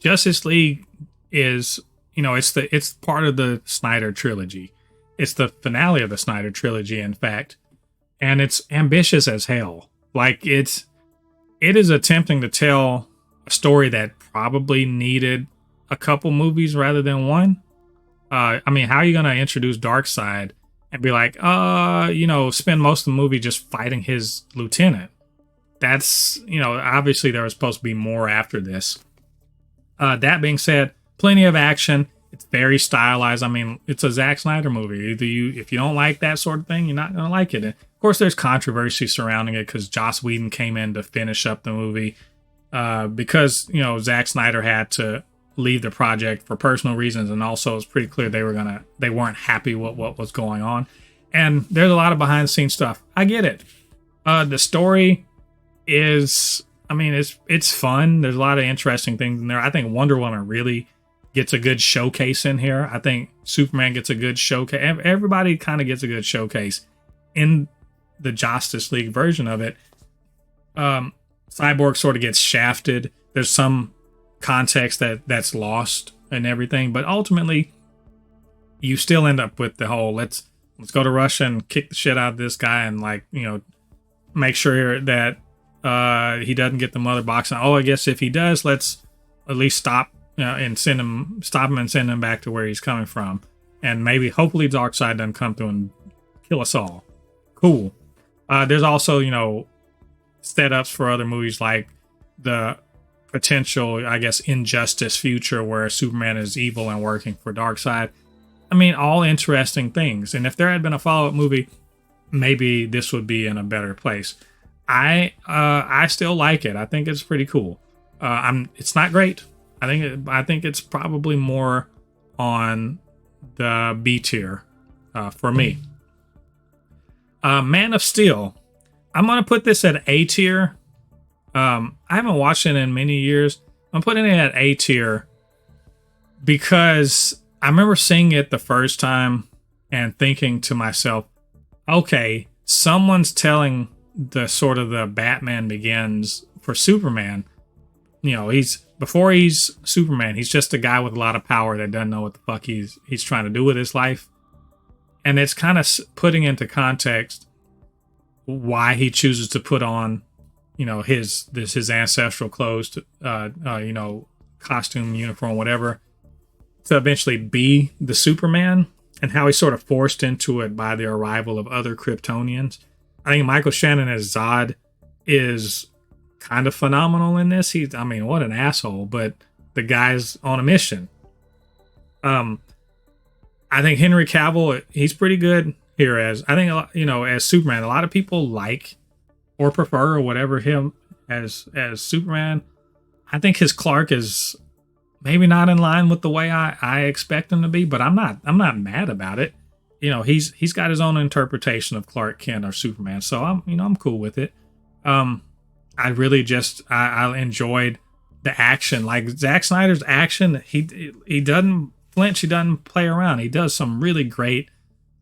Justice League is, it's part of the Snyder trilogy. It's the finale of the Snyder trilogy, in fact, and it's ambitious as hell. Like, it is attempting to tell a story that probably needed a couple movies rather than one. How are you going to introduce Darkseid and be like, spend most of the movie just fighting his lieutenant? That's, obviously there was supposed to be more after this. That being said, plenty of action. It's very stylized. It's a Zack Snyder movie. If you don't like that sort of thing, you're not going to like it. And of course, there's controversy surrounding it because Joss Whedon came in to finish up the movie because, Zack Snyder had to leave the project for personal reasons, and also it's pretty clear they weren't happy with what was going on. And there's a lot of behind the scenes stuff. I get it. The story is, it's fun. There's a lot of interesting things in there. I think Wonder Woman really gets a good showcase in here. I think Superman gets a good showcase. Everybody kind of gets a good showcase in the Justice League version of it. Cyborg sort of gets shafted. There's some context that's lost and everything, but ultimately you still end up with the whole let's go to Russia and kick the shit out of this guy and make sure that he doesn't get the mother box. And I guess if he does, let's at least stop him and send him back to where he's coming from, and hopefully Darkseid doesn't come through and kill us all. Cool. There's also setups for other movies like the potential, I guess, Injustice future where Superman is evil and working for Darkseid. All interesting things. And if there had been a follow-up movie, maybe this would be in a better place. I still like it. I think it's pretty cool. It's not great. I think it's probably more on the B tier for me. Man of Steel. I'm gonna put this at A tier. I haven't watched it in many years. I'm putting it at A tier because I remember seeing it the first time and thinking to myself, okay, someone's telling the sort of the Batman Begins for Superman. Before he's Superman, he's just a guy with a lot of power that doesn't know what the fuck he's trying to do with his life. And it's kind of putting into context why he chooses to put on, his ancestral clothes, costume, uniform, whatever, to eventually be the Superman, and how he's sort of forced into it by the arrival of other Kryptonians. I think Michael Shannon as Zod is kind of phenomenal in this. What an asshole, but the guy's on a mission. I think Henry Cavill, he's pretty good here as Superman. A lot of people like or prefer or whatever him as Superman. I think his Clark is maybe not in line with the way I expect him to be, but I'm not mad about it. he's got his own interpretation of Clark Kent or Superman. So I'm cool with it. I really just I enjoyed the action. Like Zack Snyder's action, he doesn't flinch, he doesn't play around. He does some really great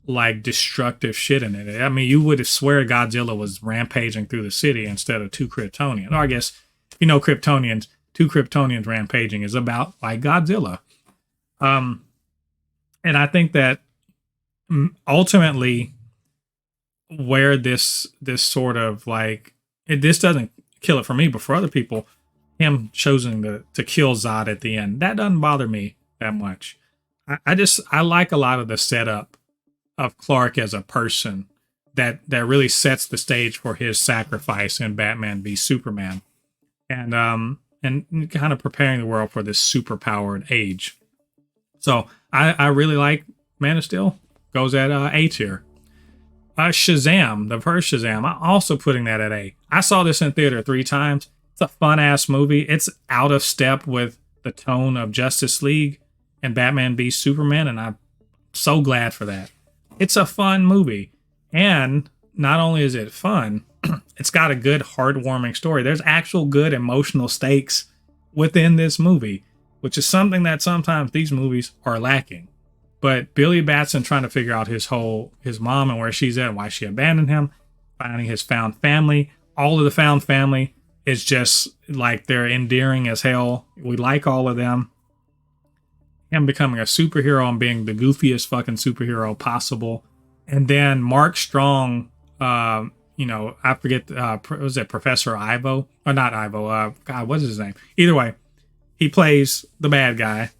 like destructive shit in it. I mean, you would swear Godzilla was rampaging through the city instead of two Kryptonians. Or I guess Kryptonians, two Kryptonians rampaging is about like Godzilla. And I think that ultimately where this sort of like this doesn't kill it for me, but for other people, him choosing to kill Zod at the end, that doesn't bother me that much. I like a lot of the setup of Clark as a person that really sets the stage for his sacrifice in Batman v Superman, and kind of preparing the world for this super-powered age. So I really like Man of Steel. Goes at A tier. Shazam, the first Shazam, I'm also putting that at A. I saw this in theater 3 times. It's a fun-ass movie. It's out of step with the tone of Justice League and Batman v Superman, and I'm so glad for that. It's a fun movie. And not only is it fun, it's got a good, heartwarming story. There's actual good emotional stakes within this movie, which is something that sometimes these movies are lacking. But Billy Batson trying to figure out his mom and where she's at and why she abandoned him, finding his found family. All of the found family is just like they're endearing as hell. We like all of them. Him becoming a superhero and being the goofiest fucking superhero possible. And then Mark Strong, I forget, was it Professor Ivo? Or not Ivo, God, what's his name? Either way, he plays the bad guy.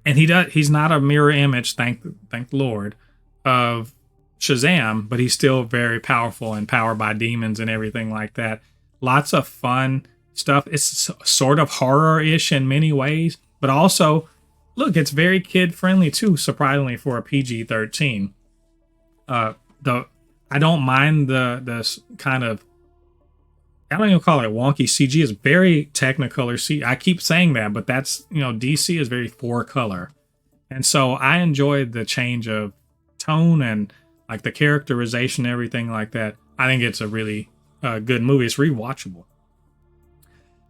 And he's not a mirror image, thank the Lord, of Shazam, but he's still very powerful and powered by demons and everything like that. Lots of fun stuff. It's sort of horror-ish in many ways, but also, look, it's very kid-friendly too, surprisingly for a PG-13. I don't mind the kind of, I don't even call it wonky CG. It's very Technicolor CG. I keep saying that, but that's, DC is very 4-color. And so I enjoyed the change of tone and like the characterization, everything like that. I think it's a really good movie. It's rewatchable.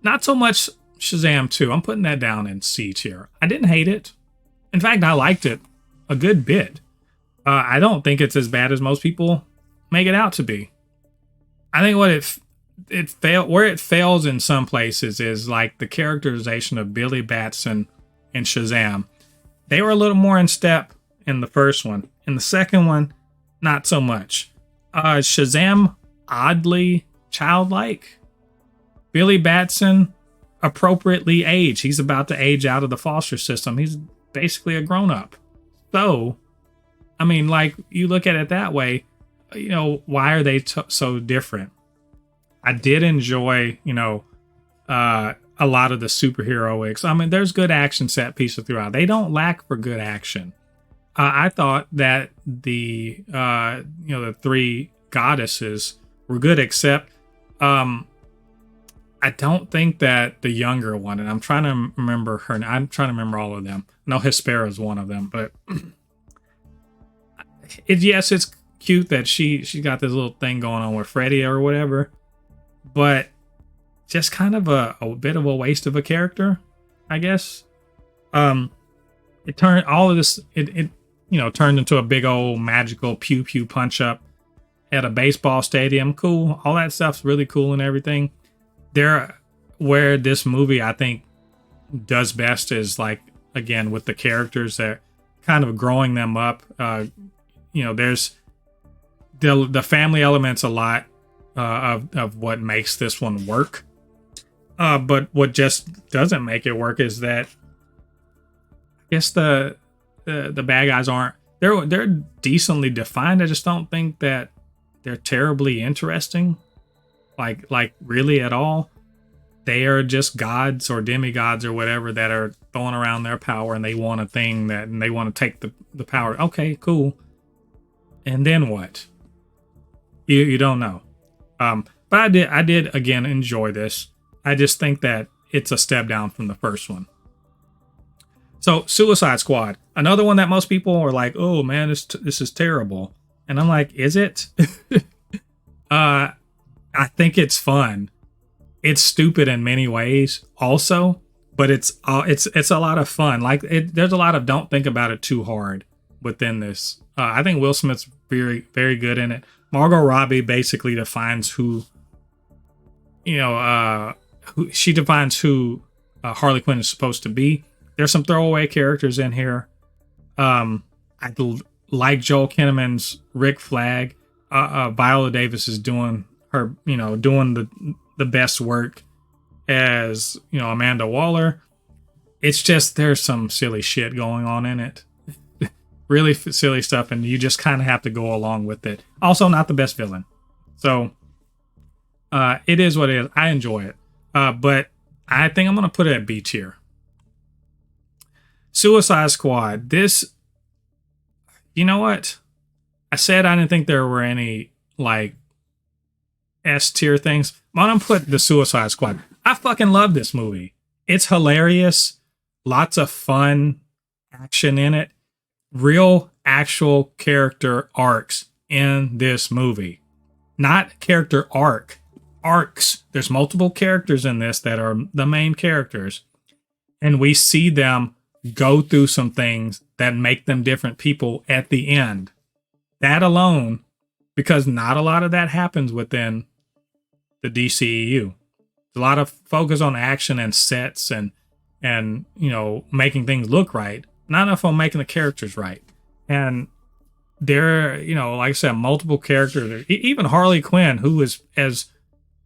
Not so much Shazam 2. I'm putting that down in C tier. I didn't hate it. In fact, I liked it a good bit. I don't think it's as bad as most people make it out to be. I think what where it fails in some places is like the characterization of Billy Batson and Shazam. They were a little more in step in the first one. In the second one, not so much. Shazam, oddly childlike. Billy Batson, appropriately aged. He's about to age out of the foster system. He's basically a grown-up. So, I mean, like, you look at it that way, why are they so different? I did enjoy, a lot of the superheroics. I mean, there's good action set pieces throughout. They don't lack for good action. I thought that the 3 goddesses were good, except I don't think that the younger one, and I'm trying to remember her. I'm trying to remember all of them. I know Hespera is one of them, but it's cute that she got this little thing going on with Freddy or whatever. But just kind of a bit of a waste of a character, I guess. It turned all of this. It turned into a big old magical pew pew punch up at a baseball stadium. Cool, all that stuff's really cool and everything. Where this movie I think does best is like again with the characters that kind of growing them up. There's the family elements a lot. Of what makes this one work. But what just doesn't make it work is that I guess the bad guys aren't they're decently defined. I just don't think that they're terribly interesting. Like really at all. They are just gods or demigods or whatever that are throwing around their power and they want a thing and they want to take the power. Okay, cool. And then what? You don't know. But I did again enjoy this. I just think that it's a step down from the first one. So Suicide Squad, another one that most people are like, oh man, this is terrible. And I'm like, is it? I think it's fun. It's stupid in many ways also, but it's a lot of fun. Like there's a lot of don't think about it too hard within this. I think Will Smith's very, very good in it. Margot Robbie basically defines who she defines who Harley Quinn is supposed to be. There's some throwaway characters in here. I like Joel Kinnaman's Rick Flag. Viola Davis is doing her, doing the best work as, Amanda Waller. It's just there's some silly shit going on in it. Really silly stuff, and you just kind of have to go along with it. Also, not the best villain. So, it is what it is. I enjoy it. But I think I'm going to put it at B tier. Suicide Squad. This, you know what? I said I didn't think there were any, like, S tier things. I'm going to put the Suicide Squad. I fucking love this movie. It's hilarious. Lots of fun action in it. Real, actual character arcs in this movie. Not character arcs. There's multiple characters in this that are the main characters. And we see them go through some things that make them different people at the end. That alone, because not a lot of that happens within the DCEU. A lot of focus on action and sets and making things look right. Not enough on making the characters right. And there, like I said, multiple characters. Even Harley Quinn, who is as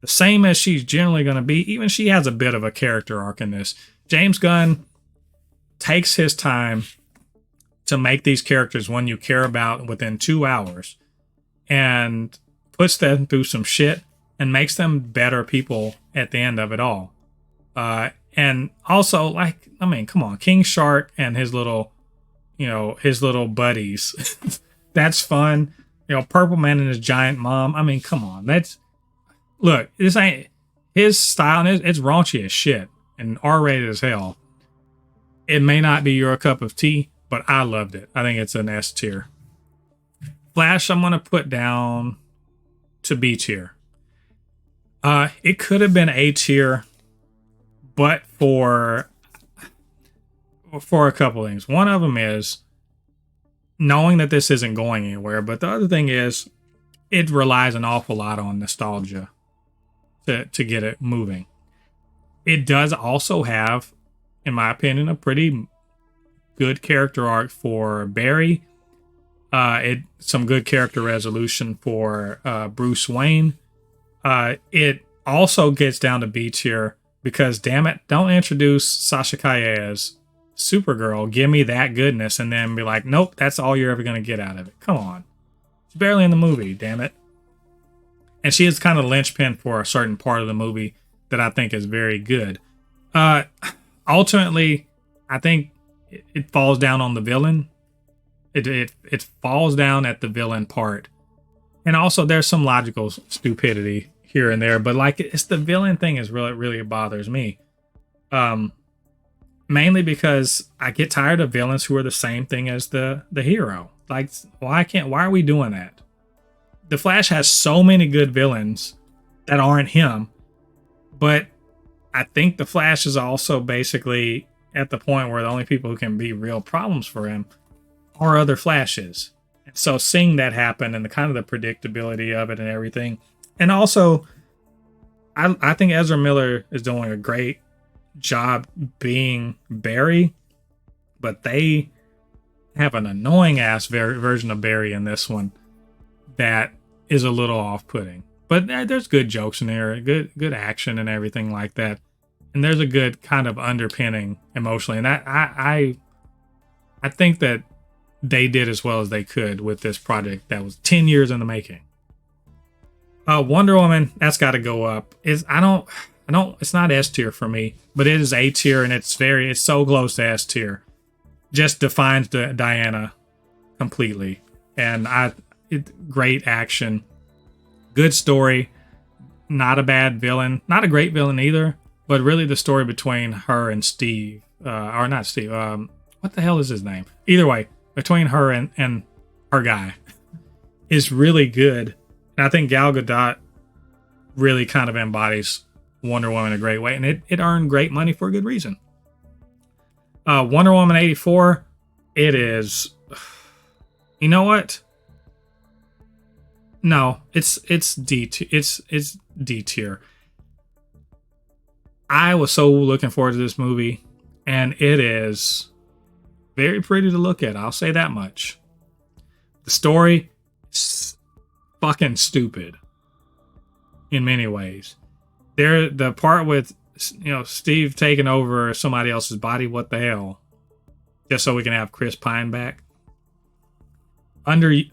the same as she's generally going to be, even she has a bit of a character arc in this. James Gunn takes his time to make these characters one you care about within 2 hours and puts them through some shit and makes them better people at the end of it all. And also, come on, King Shark and his little buddies. That's fun. Purple Man and his giant mom. Come on. This ain't his style. And it's raunchy as shit and R-rated as hell. It may not be your cup of tea, but I loved it. I think it's an S tier. Flash, I'm going to put down to B tier. It could have been A tier, but for a couple things. One of them is knowing that this isn't going anywhere, but the other thing is it relies an awful lot on nostalgia to get it moving. It does also have, in my opinion, a pretty good character arc for Barry. Some good character resolution for Bruce Wayne. It also gets down to B tier because, damn it, don't introduce Sasha Calle as Supergirl. Give me that goodness and then be like, nope, that's all you're ever going to get out of it. Come on. She's barely in the movie, damn it. And she is kind of linchpin for a certain part of the movie that I think is very good. Ultimately, I think it falls down on the villain. It falls down at the villain part. And also there's some logical stupidity here and there, but it's the villain thing is really bothers me. Mainly because I get tired of villains who are the same thing as the hero. Why are we doing that? The Flash has so many good villains that aren't him, but I think the Flash is also basically at the point where the only people who can be real problems for him are other Flashes. And so seeing that happen and the kind of the predictability of it and everything. And also, I think Ezra Miller is doing a great job being Barry, but they have an annoying ass version of Barry in this one that is a little off-putting. But there's good jokes in there, good action and everything like that. And there's a good kind of underpinning emotionally. And I think that they did as well as they could with this project that was 10 years in the making. Wonder Woman, that's got to go up. It's not S tier for me, but it is A tier, and it's so close to S tier. Just defines Diana completely. And great action, good story, not a bad villain, not a great villain either, but really the story between her and Steve, what the hell is his name? Either way, between her and her guy is really good. And I think Gal Gadot really kind of embodies Wonder Woman in a great way. And it earned great money for a good reason. Wonder Woman 84, it is... You know what? No, it's D tier. I was so looking forward to this movie, and it is very pretty to look at. I'll say that much. The story is fucking stupid in many ways. The part with Steve taking over somebody else's body, what the hell? Just so we can have Chris Pine back. Underusing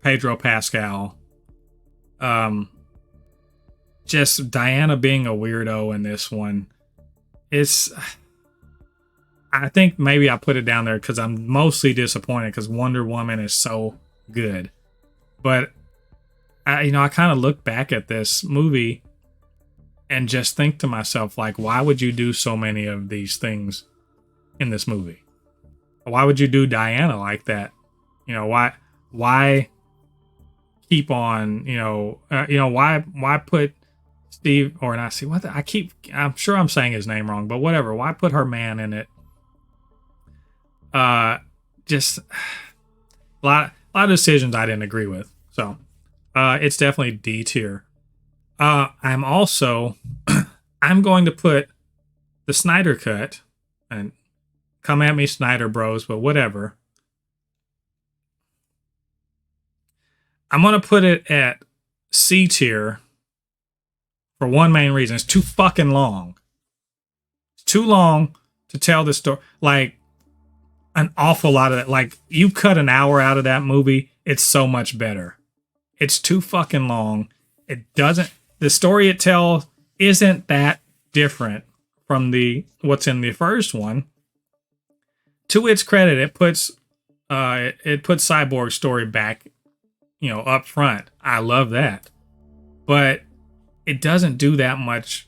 Pedro Pascal. Just Diana being a weirdo in this one. I think maybe I put it down there because I'm mostly disappointed because Wonder Woman is so good. But I kind of look back at this movie and just think to myself, like, why would you do so many of these things in this movie? Why would you do Diana like that? Why keep on, why put Steve, or not see what I'm sure I'm saying his name wrong, but whatever. Why put her man in it? Just a lot of decisions I didn't agree with. So, it's definitely D tier. I'm also, I'm going to put the Snyder Cut, and come at me, Snyder bros, but whatever. I'm going to put it at C tier for one main reason. It's too fucking long. It's too long to tell the story. Like, an awful lot of that. Like, you cut an hour out of that movie, it's so much better. It's too fucking long. The story it tells isn't that different from what's in the first one. To its credit, it puts Cyborg's story back, up front. I love that. But it doesn't do that much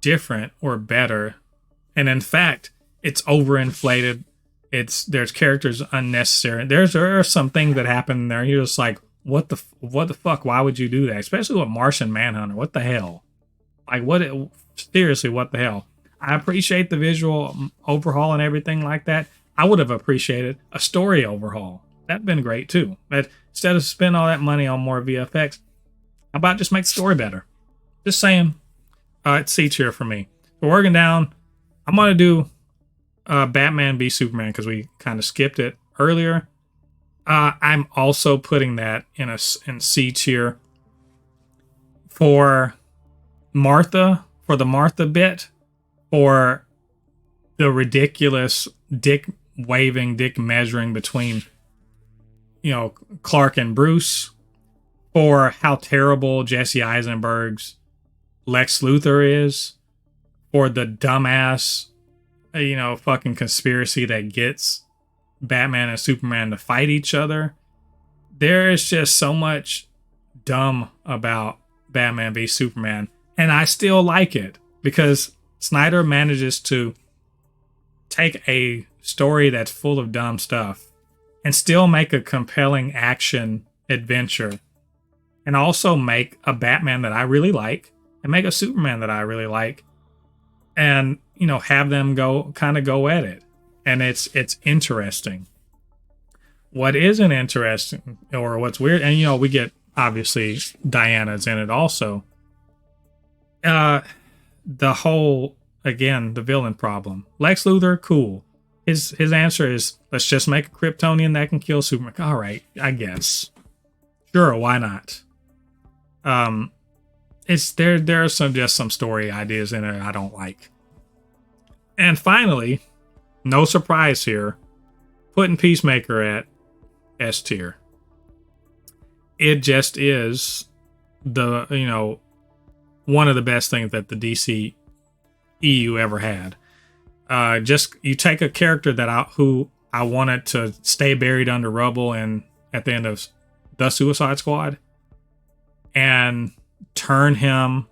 different or better. And in fact, it's overinflated. There's characters unnecessary. There are some things that happen there. You're just like, what the fuck? Why would you do that? Especially with Martian Manhunter. What the hell? Like, seriously, what the hell? I appreciate the visual overhaul and everything like that. I would have appreciated a story overhaul. That'd been great too. But instead of spending all that money on more VFX, how about just make the story better? Just saying. It's C tier for me. So working down, I'm going to do Batman v Superman because we kind of skipped it earlier. I'm also putting that in C tier for Martha, for the Martha bit, for the ridiculous dick measuring between, Clark and Bruce, for how terrible Jesse Eisenberg's Lex Luthor is, for the dumbass, fucking conspiracy that gets Batman and Superman to fight each other. There is just so much dumb about Batman v Superman, and I still like it because Snyder manages to take a story that's full of dumb stuff and still make a compelling action adventure, and also make a Batman that I really like and make a Superman that I really like, and have them go at it. And it's interesting. What isn't interesting, or what's weird, and we get, obviously, Diana's in it also. The whole, again, the villain problem. Lex Luthor, cool. His answer is, let's just make a Kryptonian that can kill Superman. All right, I guess. Sure, why not? There are some story ideas in it I don't like. And finally, no surprise here, putting Peacemaker at S tier. It just is one of the best things that the DCEU ever had. Just you take a character who I wanted to stay buried under rubble and at the end of the Suicide Squad, and turn him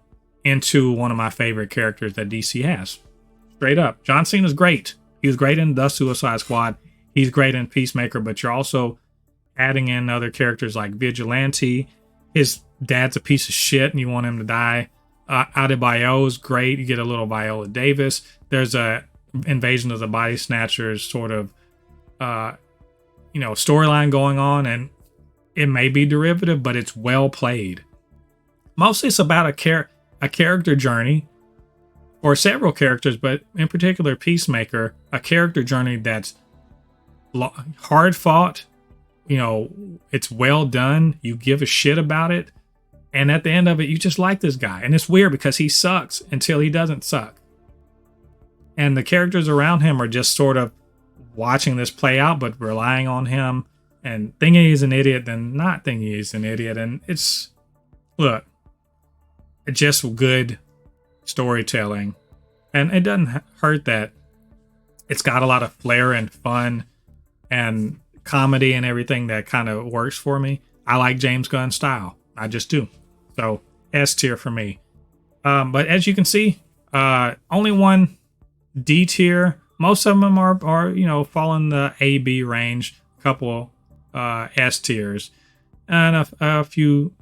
into one of my favorite characters that DC has. Straight up. John Cena's great. He was great in The Suicide Squad. He's great in Peacemaker, but you're also adding in other characters like Vigilante. His dad's a piece of shit and you want him to die. Adebayo's great. You get a little Viola Davis. There's a Invasion of the Body Snatchers sort of storyline going on, and it may be derivative, but it's well played. Mostly it's about a character journey, or several characters, but in particular Peacemaker, a character journey that's hard fought. It's well done. You give a shit about it. And at the end of it, you just like this guy. And it's weird because he sucks until he doesn't suck. And the characters around him are just sort of watching this play out, but relying on him and thinking he's an idiot, then not thinking he's an idiot. And it's just good storytelling. And it doesn't hurt that it's got a lot of flair and fun and comedy and everything that kind of works for me. I like James Gunn's style. I just do. So S tier for me. But as you can see, only one D tier. Most of them are fall in the A, B range. A couple S tiers. And a few,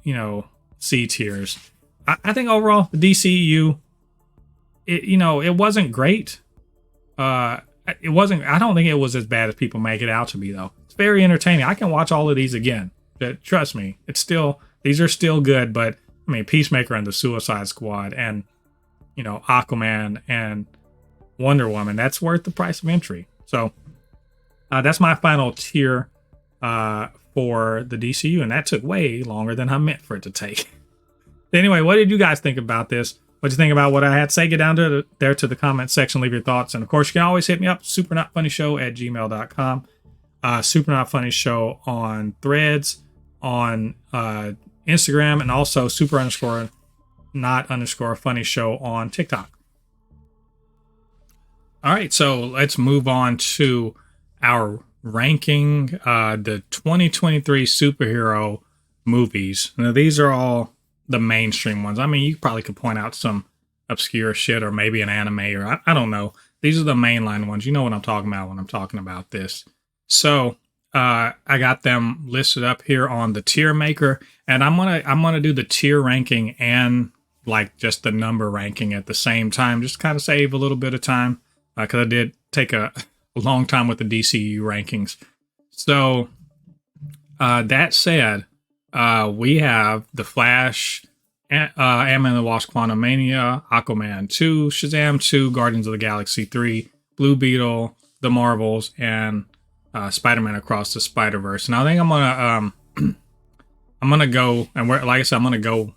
C tiers. I think overall, the DCEU, it wasn't great. I don't think it was as bad as people make it out to be, though. It's very entertaining. I can watch all of these again. Trust me, these are still good, but I mean, Peacemaker and the Suicide Squad and, Aquaman and Wonder Woman, that's worth the price of entry. So that's my final tier for the DCU, and that took way longer than I meant for it to take. Anyway, what did you guys think about this? What'd you think about what I had to say? Get down to the comment section, leave your thoughts. And of course, you can always hit me up, supernotfunnyshow@gmail.com. Super Not Funny Show on Threads, on Instagram, and also super_not_funny show on TikTok. All right, so let's move on to our ranking, the 2023 superhero movies. Now, these are all the mainstream ones. I mean, you probably could point out some obscure shit or maybe an anime or I don't know. These are the mainline ones. You know what I'm talking about when I'm talking about this. So I got them listed up here on the tier maker, and I'm gonna do the tier ranking and like just the number ranking at the same time, just to kind of save a little bit of time because I did take a long time with the DCU rankings. So that said, we have The Flash, Ant-Man and the Wasp: Quantumania, Aquaman 2, Shazam 2, Guardians of the Galaxy 3, Blue Beetle, The Marvels, and Spider-Man Across the Spider-Verse. And I think I'm gonna go, and like I said, I'm gonna go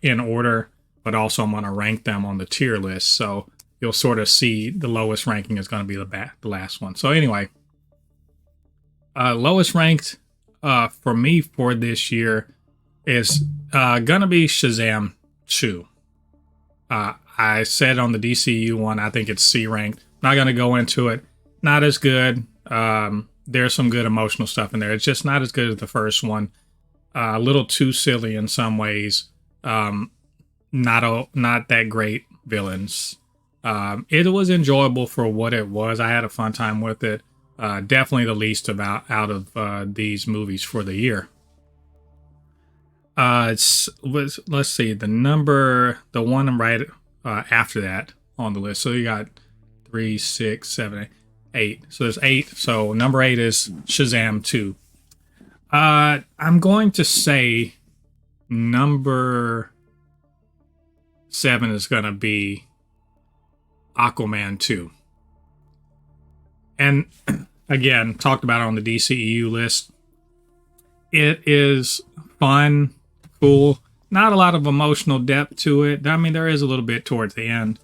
in order, but also I'm gonna rank them on the tier list. So you'll sort of see the lowest ranking is gonna be the last one. So anyway, lowest ranked for me for this year is gonna be Shazam 2. I said on the DCU one, I think it's C ranked. Not gonna go into it. Not as good. There's some good emotional stuff in there. It's just not as good as the first one. A little too silly in some ways. Not that great villains. It was enjoyable for what it was. I had a fun time with it. Definitely the least out of these movies for the year. Let's see, the one right after that on the list. So you got 3, 6, 7, 8. So there's 8. So number 8 is Shazam 2. I'm going to say number 7 is going to be Aquaman 2. And again, talked about it on the DCEU list. It is fun, cool, not a lot of emotional depth to it. I mean, there is a little bit towards the end.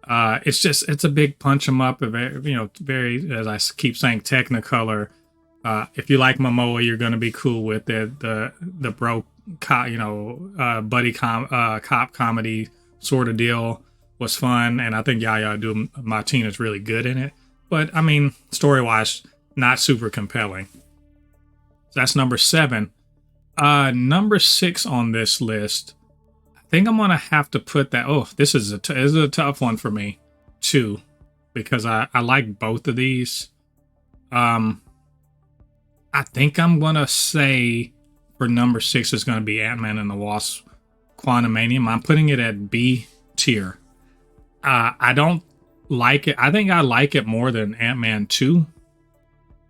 It's a big punch 'em up, very, as I keep saying, Technicolor. If you like Momoa, you're going to be cool with it. The broke, buddy cop comedy sort of deal was fun, and I think Yahya Abdul-Mateen is really good in it. But I mean, story-wise, not super compelling. So that's number 7. Number 6 on this list, I think I'm gonna have to put that. Oh, this is a tough one for me. 2 because I like both of these. I think I'm gonna say for number 6 is gonna be Ant-Man and the Wasp: Quantumanium. I'm putting it at B tier. I don't like it. I think I like it more than Ant-Man 2.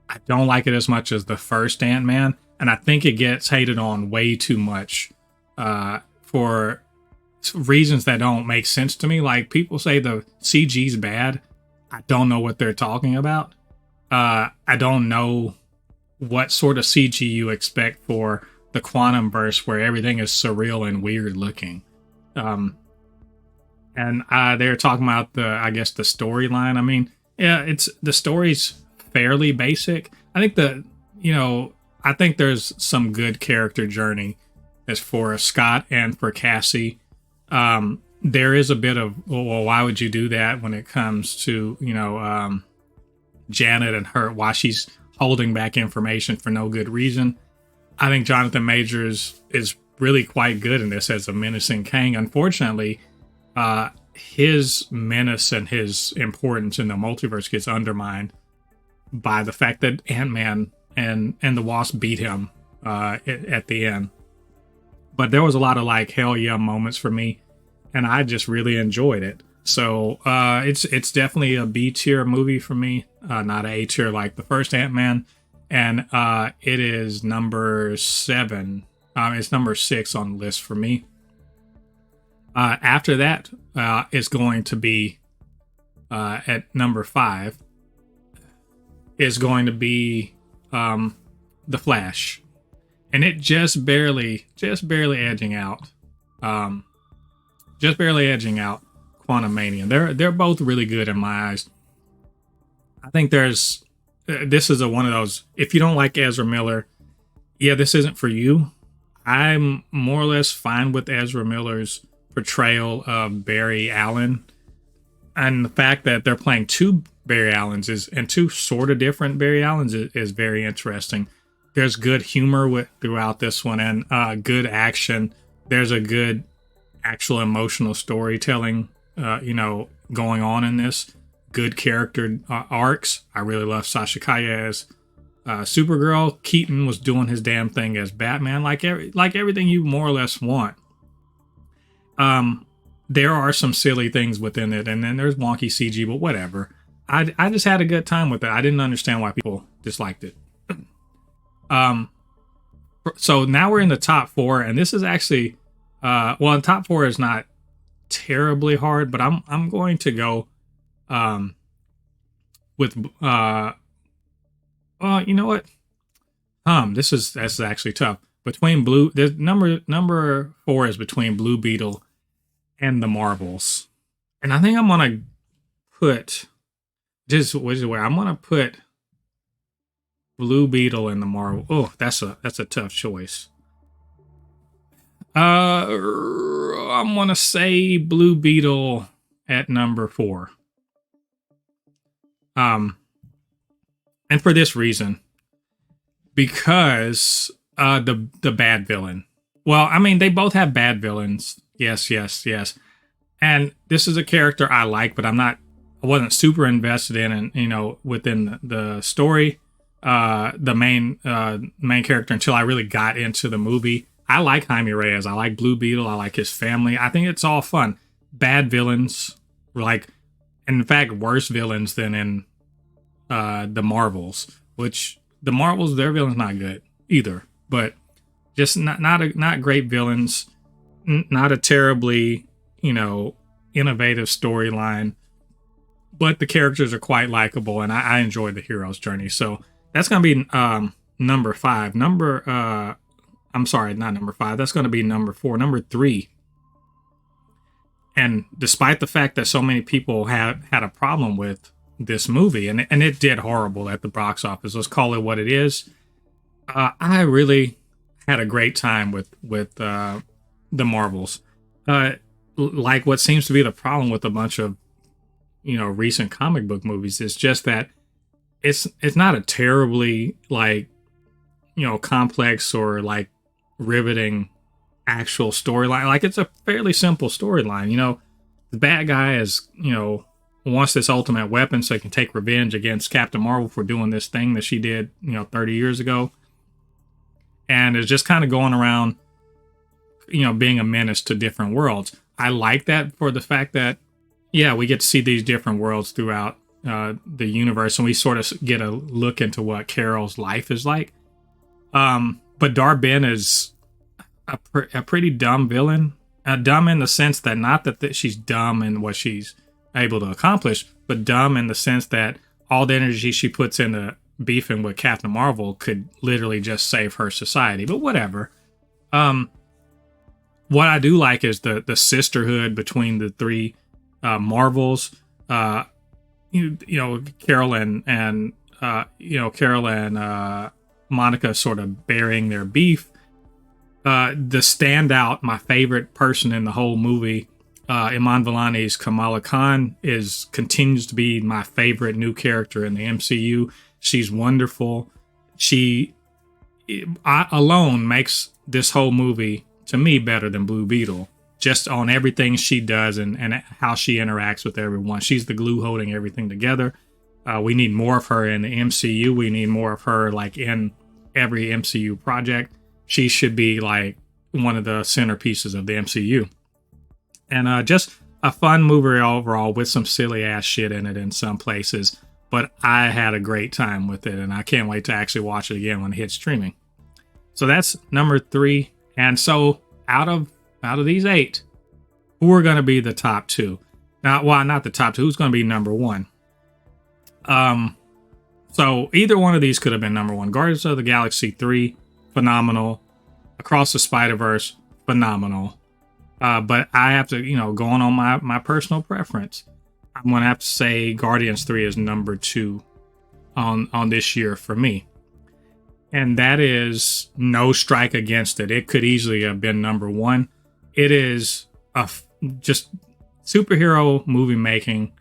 I don't like it as much as the first Ant-Man, and I think it gets hated on way too much for reasons that don't make sense to me. Like, people say the CG's bad. I don't know what they're talking about. I don't know what sort of CG you expect for the quantum verse where everything is surreal and weird looking. And they're talking about I guess the storyline. I mean, yeah, it's the story's fairly basic. I think I think there's some good character journey as for Scott and for Cassie. There is a bit of, well, why would you do that when it comes to, Janet and her, why she's holding back information for no good reason. I think Jonathan Majors is really quite good in this as a menacing Kang. Unfortunately, his menace and his importance in the multiverse gets undermined by the fact that Ant-Man and the Wasp beat him at the end. But there was a lot of like hell yeah moments for me, and I just really enjoyed it. So it's definitely a B tier movie for me, not a A tier like the first Ant-Man. And it is number 7. It's number 6 on the list for me. After that is going to be at number 5 is going to be The Flash, and it just barely edging out Quantumania. They're both really good in my eyes. I think this is one of those, if you don't like Ezra Miller, yeah, this isn't for you. I'm more or less fine with Ezra Miller's portrayal of Barry Allen, and the fact that they're playing 2 Barry Allens and 2 sort of different Barry Allens is very interesting. There's good humor throughout this one, and good action. There's a good actual emotional storytelling, going on in this. Good character arcs. I really love Sasha Calle as Supergirl. Keaton was doing his damn thing as Batman, like everything you more or less want. There are some silly things within it, and then there's wonky CG, but whatever. I just had a good time with it. I didn't understand why people disliked it. So now we're in the top 4, and this is actually, the top 4 is not terribly hard, but I'm going to go with you know what? That's actually tough. Between number 4 is between Blue Beetle and the Marvels, and I think I'm gonna put I'm gonna put Blue Beetle and the Marvel. Oh, that's a tough choice. I'm gonna say Blue Beetle at number 4. And for this reason, because the bad villain. Well, I mean, they both have bad villains. Yes. And this is a character I like, but I wasn't super invested in, and within the story, the main character until I really got into the movie. I like Jaime Reyes. I like Blue Beetle. I like his family. I think it's all fun. Bad villains, in fact, worse villains than in the Marvels. Which the Marvels, their villains not good either, but just not great villains. Not a terribly innovative storyline, but the characters are quite likable, and I enjoy the hero's journey. So that's gonna be number 5. I'm sorry, not number 5. That's going to be number 4. Number 3. And despite the fact that so many people had a problem with this movie, and it did horrible at the box office, let's call it what it is. I really had a great time with the Marvels. Like what seems to be the problem with a bunch of recent comic book movies is just that it's not a terribly complex or riveting actual storyline. It's a fairly simple storyline. The bad guy is wants this ultimate weapon so he can take revenge against Captain Marvel for doing this thing that she did, 30 years ago. And is just kind of going around, being a menace to different worlds. I like that for the fact that, yeah, we get to see these different worlds throughout the universe, and we sort of get a look into what Carol's life is like. But Dar-Benn is a pretty dumb villain. Dumb in the sense that not that she's dumb in what she's able to accomplish, but dumb in the sense that all the energy she puts into beefing with Captain Marvel could literally just save her society. But whatever. What I do like is the sisterhood between the three Marvels. Carol and Monica sort of burying their beef. The standout, my favorite person in the whole movie, Iman Vellani's Kamala Khan, continues to be my favorite new character in the MCU. She's wonderful. She alone makes this whole movie, to me, better than Blue Beetle. Just on everything she does and how she interacts with everyone. She's the glue holding everything together. We need more of her in the MCU. We need more of her like in every MCU project. She should be like one of the centerpieces of the MCU. And just a fun movie overall with some silly ass shit in it in some places. But I had a great time with it, and I can't wait to actually watch it again when it hits streaming. So that's number 3. And so out of these 8, who are going to be the top 2? Now, well, not the top 2. Who's going to be number 1? So either one of these could have been number 1. Guardians of the Galaxy 3, phenomenal. Across the Spider-Verse, phenomenal. But I have to, going on my personal preference, I'm going to have to say Guardians 3 is number 2 on this year for me. And that is no strike against it. It could easily have been number 1. It is just superhero movie making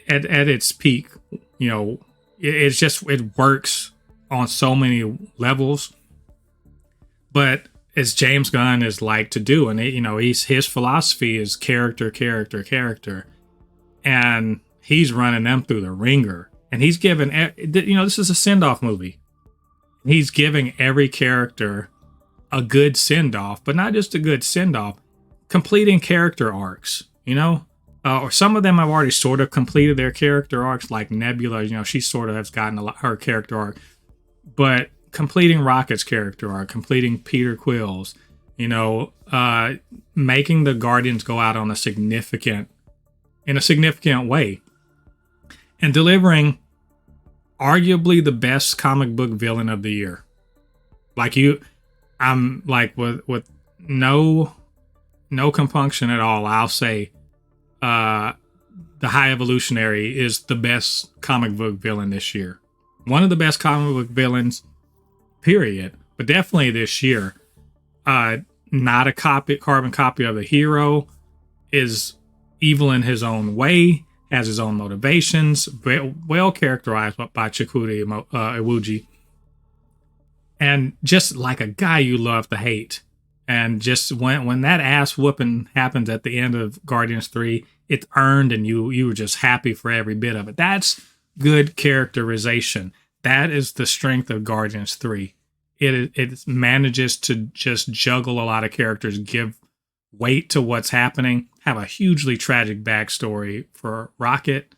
at its peak. It works on so many levels. But as James Gunn is like to do, and his philosophy is character, and he's running them through the ringer. And he's given, this is a send-off movie. He's giving every character a good send-off, but not just a good send-off, completing character arcs, or some of them have already sort of completed their character arcs, like Nebula, she sort of has gotten her character arc, but completing Rocket's character arc, completing Peter Quill's, making the Guardians go out on a significant way, and delivering arguably the best comic book villain of the year. I'm like with no compunction at all, I'll say the High Evolutionary is the best comic book villain this year. One of the best comic book villains, period. But definitely this year. Not a carbon copy of the hero, is evil in his own way, has his own motivations, well characterized by Chukwudi Iwuji, and just like a guy you love to hate. And just when that ass whooping happens at the end of Guardians 3, it's earned, and you were just happy for every bit of it. That's good characterization. That is the strength of Guardians 3. It manages to just juggle a lot of characters, give weight to what's happening, have a hugely tragic backstory for Rocket,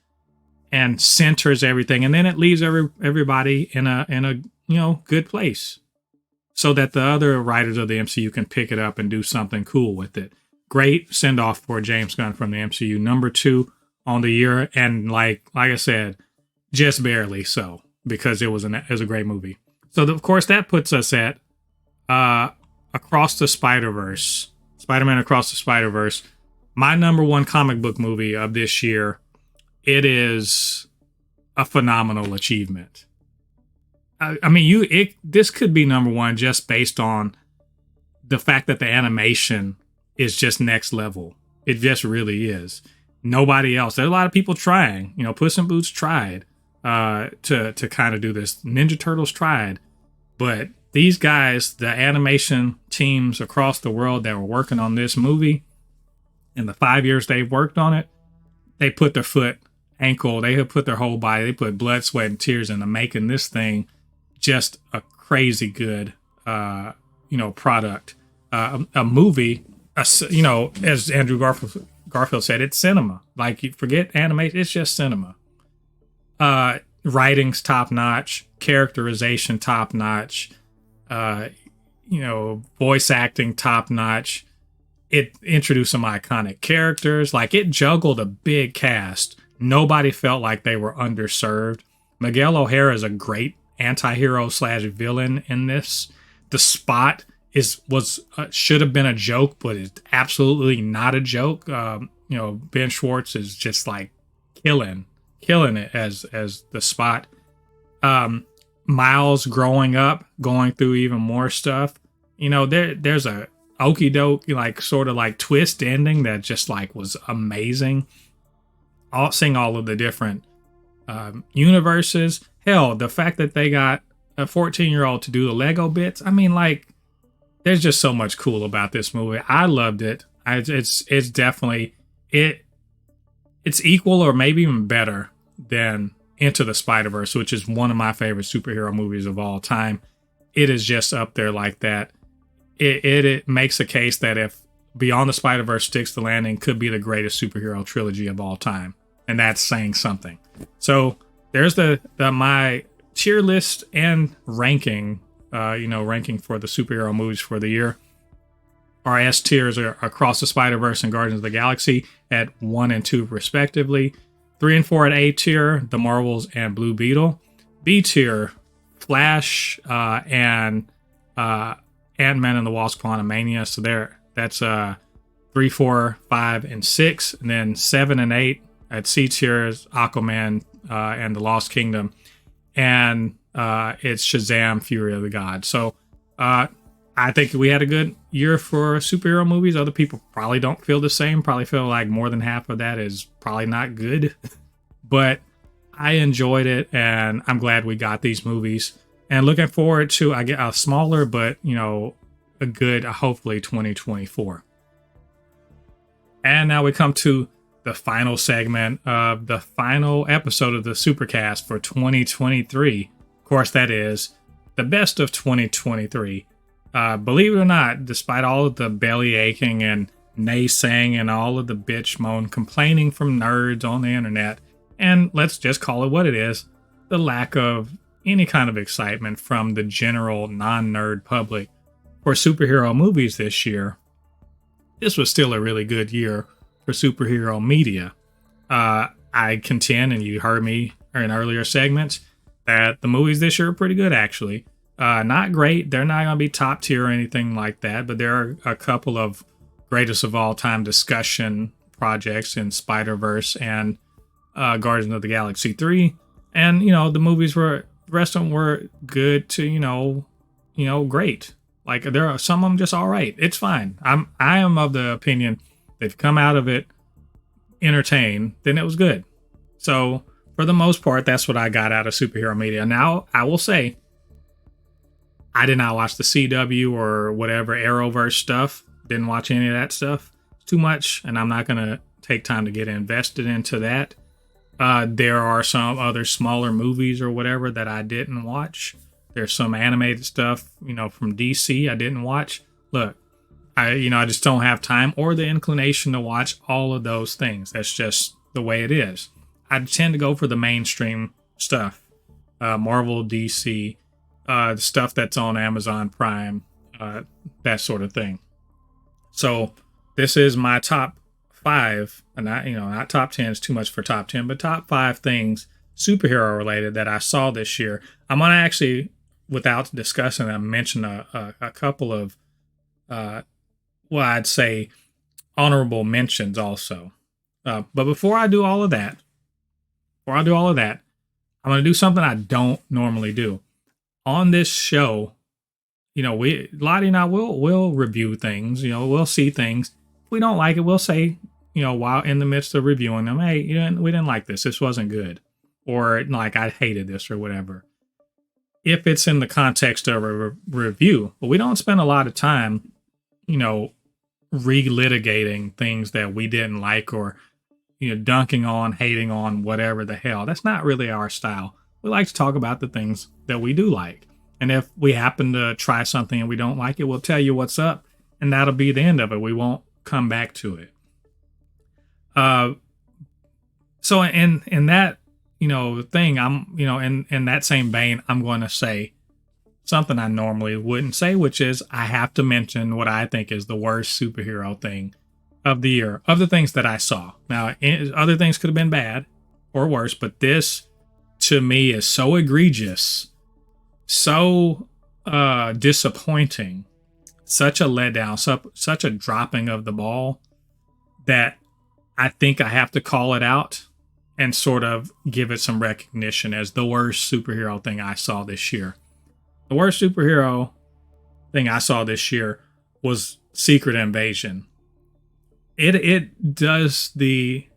and centers everything. And then it leaves everybody in a good place, so that the other writers of the MCU can pick it up and do something cool with it. Great send-off for James Gunn from the MCU. Number 2 on the year, and like I said, just barely so, because it was a great movie. So, of course, that puts us at Across the Spider-Verse. Spider-Man Across the Spider-Verse. My number 1 comic book movie of this year. It is a phenomenal achievement. This could be number 1 just based on the fact that the animation is just next level. It just really is. Nobody else. There's a lot of people trying. Puss in Boots tried to kind of do this. Ninja Turtles tried. But these guys, the animation teams across the world that were working on this movie, in the 5 years they've worked on it, they put their foot, ankle, they have put their whole body, they put blood, sweat, and tears into making this thing just a crazy good, product. A movie, as Andrew Garfield said, it's cinema. Like, you forget animation, it's just cinema. Writing's top notch, characterization top notch, voice acting top notch. It introduced some iconic characters. Like, it juggled a big cast. Nobody felt like they were underserved. Miguel O'Hara is a great anti-hero / villain in this. The Spot should have been a joke, but it's absolutely not a joke. Ben Schwartz is just like killing it as the Spot. Miles growing up, going through even more stuff. There's a okie doke, like, sort of like twist ending that just like was amazing. Seeing all of the different universes. Hell, the fact that they got a 14-year-old to do the Lego bits. I mean, like, there's just so much cool about this movie. I loved it. It's definitely it's equal or maybe even better than Into the Spider-Verse, which is one of my favorite superhero movies of all time. It is just up there like that. It makes a case that if Beyond the Spider-Verse sticks the landing, could be the greatest superhero trilogy of all time. And that's saying something. So there's my tier list and ranking, ranking for the superhero movies for the year. Our S tiers are Across the Spider-Verse and Guardians of the Galaxy at 1 and 2 respectively. 3 and 4 at A tier, The Marvels and Blue Beetle. B tier, Flash and Ant-Man and the Wasp: Quantumania. So that's 3, 4, 5, and 6. And then 7 and 8 at C tier is Aquaman and the Lost Kingdom. And it's Shazam! Fury of the Gods. So I think we had a good year for superhero movies. Other people probably don't feel the same. Probably feel like more than half of that is probably not good. But I enjoyed it, and I'm glad we got these movies. And looking forward to a smaller but, a good, hopefully, 2024. And now we come to the final segment of the final episode of the Supercast for 2023. Of course, that is the best of 2023. Believe it or not, despite all of the belly aching and naysaying and all of the bitch moan complaining from nerds on the internet, and let's just call it what it is, the lack of any kind of excitement from the general non-nerd public for superhero movies this year, this was still a really good year for superhero media. I contend, and you heard me in earlier segments, that the movies this year are pretty good, actually. Not great. They're not going to be top tier or anything like that, but there are a couple of greatest of all time discussion projects in Spider-Verse and Guardians of the Galaxy 3. And, the movies the rest of them were good to, great. Like, there are some of them just all right. It's fine. I am of the opinion that if you come out of it entertained, then it was good. So for the most part, that's what I got out of superhero media. Now, I will say, I did not watch the CW or whatever Arrowverse stuff. Didn't watch any of that stuff. It's too much, and I'm not going to take time to get invested into that. There are some other smaller movies or whatever that I didn't watch. There's some animated stuff, from DC I didn't watch. Look, I just don't have time or the inclination to watch all of those things. That's just the way it is. I tend to go for the mainstream stuff. Marvel, DC, the stuff that's on Amazon Prime, that sort of thing. So this is my top 5, and not top 10 is too much for top 10, but top 5 things superhero related that I saw this year. I'm gonna actually, without discussing them, mention a couple of I'd say honorable mentions also. But before I do all of that, I'm gonna do something I don't normally do. On this show, Lottie and I will review things. We'll see things. If we don't like it, we'll say, while in the midst of reviewing them, hey, we didn't like this. This wasn't good. Or like, I hated this or whatever. If it's in the context of a review, but we don't spend a lot of time, relitigating things that we didn't like or dunking on, hating on, whatever the hell. That's not really our style. We like to talk about the things that we do like. And if we happen to try something and we don't like it, we'll tell you what's up, and that'll be the end of it. We won't come back to it. So in that, thing, I'm, in that same vein, I'm going to say something I normally wouldn't say, which is I have to mention what I think is the worst superhero thing of the year, of the things that I saw. Now, other things could have been bad or worse, but this to me is so egregious, so disappointing, such a letdown, such a dropping of the ball, that I think I have to call it out and sort of give it some recognition as the worst superhero thing I saw this year. The worst superhero thing I saw this year was Secret Invasion. It does the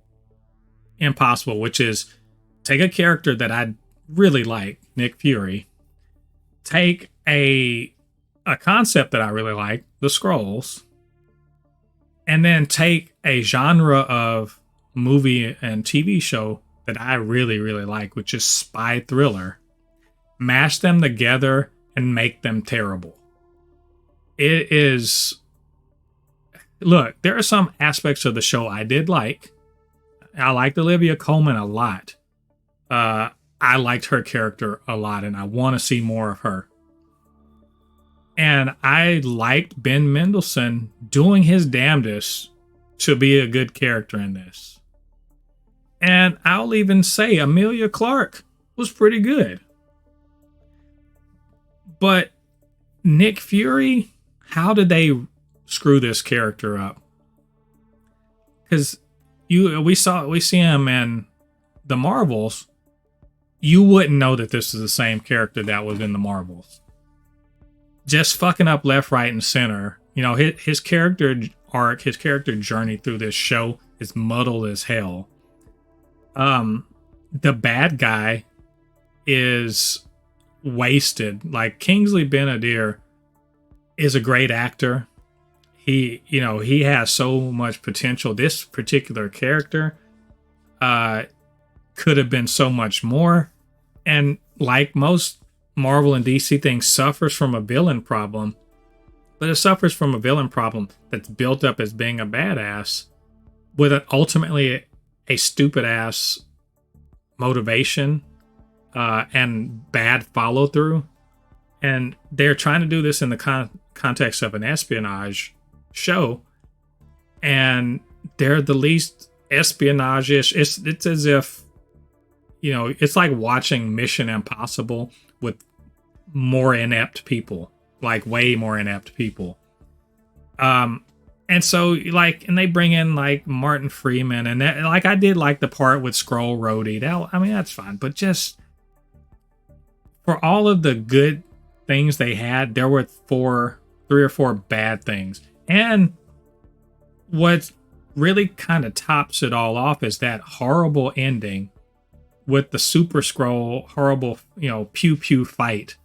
impossible, which is take a character that I really like, Nick Fury, take a concept that I really like, the Skrulls, and then take a genre of movie and TV show that I really, really like, which is spy thriller, mash them together and make them terrible. It is... Look, there are some aspects of the show I did like. I liked Olivia Colman a lot. I liked her character a lot, and I want to see more of her. And I liked Ben Mendelsohn doing his damnedest to be a good character in this. And I'll even say Emilia Clarke was pretty good. But Nick Fury, how did they screw this character up? Because we see him in the Marvels. You wouldn't know that this is the same character that was in the Marvels. Just fucking up left, right, and center. His character arc, his character journey through this show is muddled as hell. The bad guy is wasted. Like, Kingsley Ben-Adir is a great actor. He has so much potential. This particular character could have been so much more. And like most Marvel and DC things, suffers from a villain problem. But it suffers from a villain problem that's built up as being a badass with ultimately a stupid ass motivation and bad follow through. And they're trying to do this in the context of an espionage show, and they're the least espionage-ish. It's as if, it's like watching Mission Impossible with more inept people, like way more inept people. And so, and they bring in like Martin Freeman, and that, I did like the part with Skrull Rhodey. That's fine, but just for all of the good things they had, there were 3 or 4 bad things. And what really kind of tops it all off is that horrible ending with the Super Skrull horrible, pew pew fight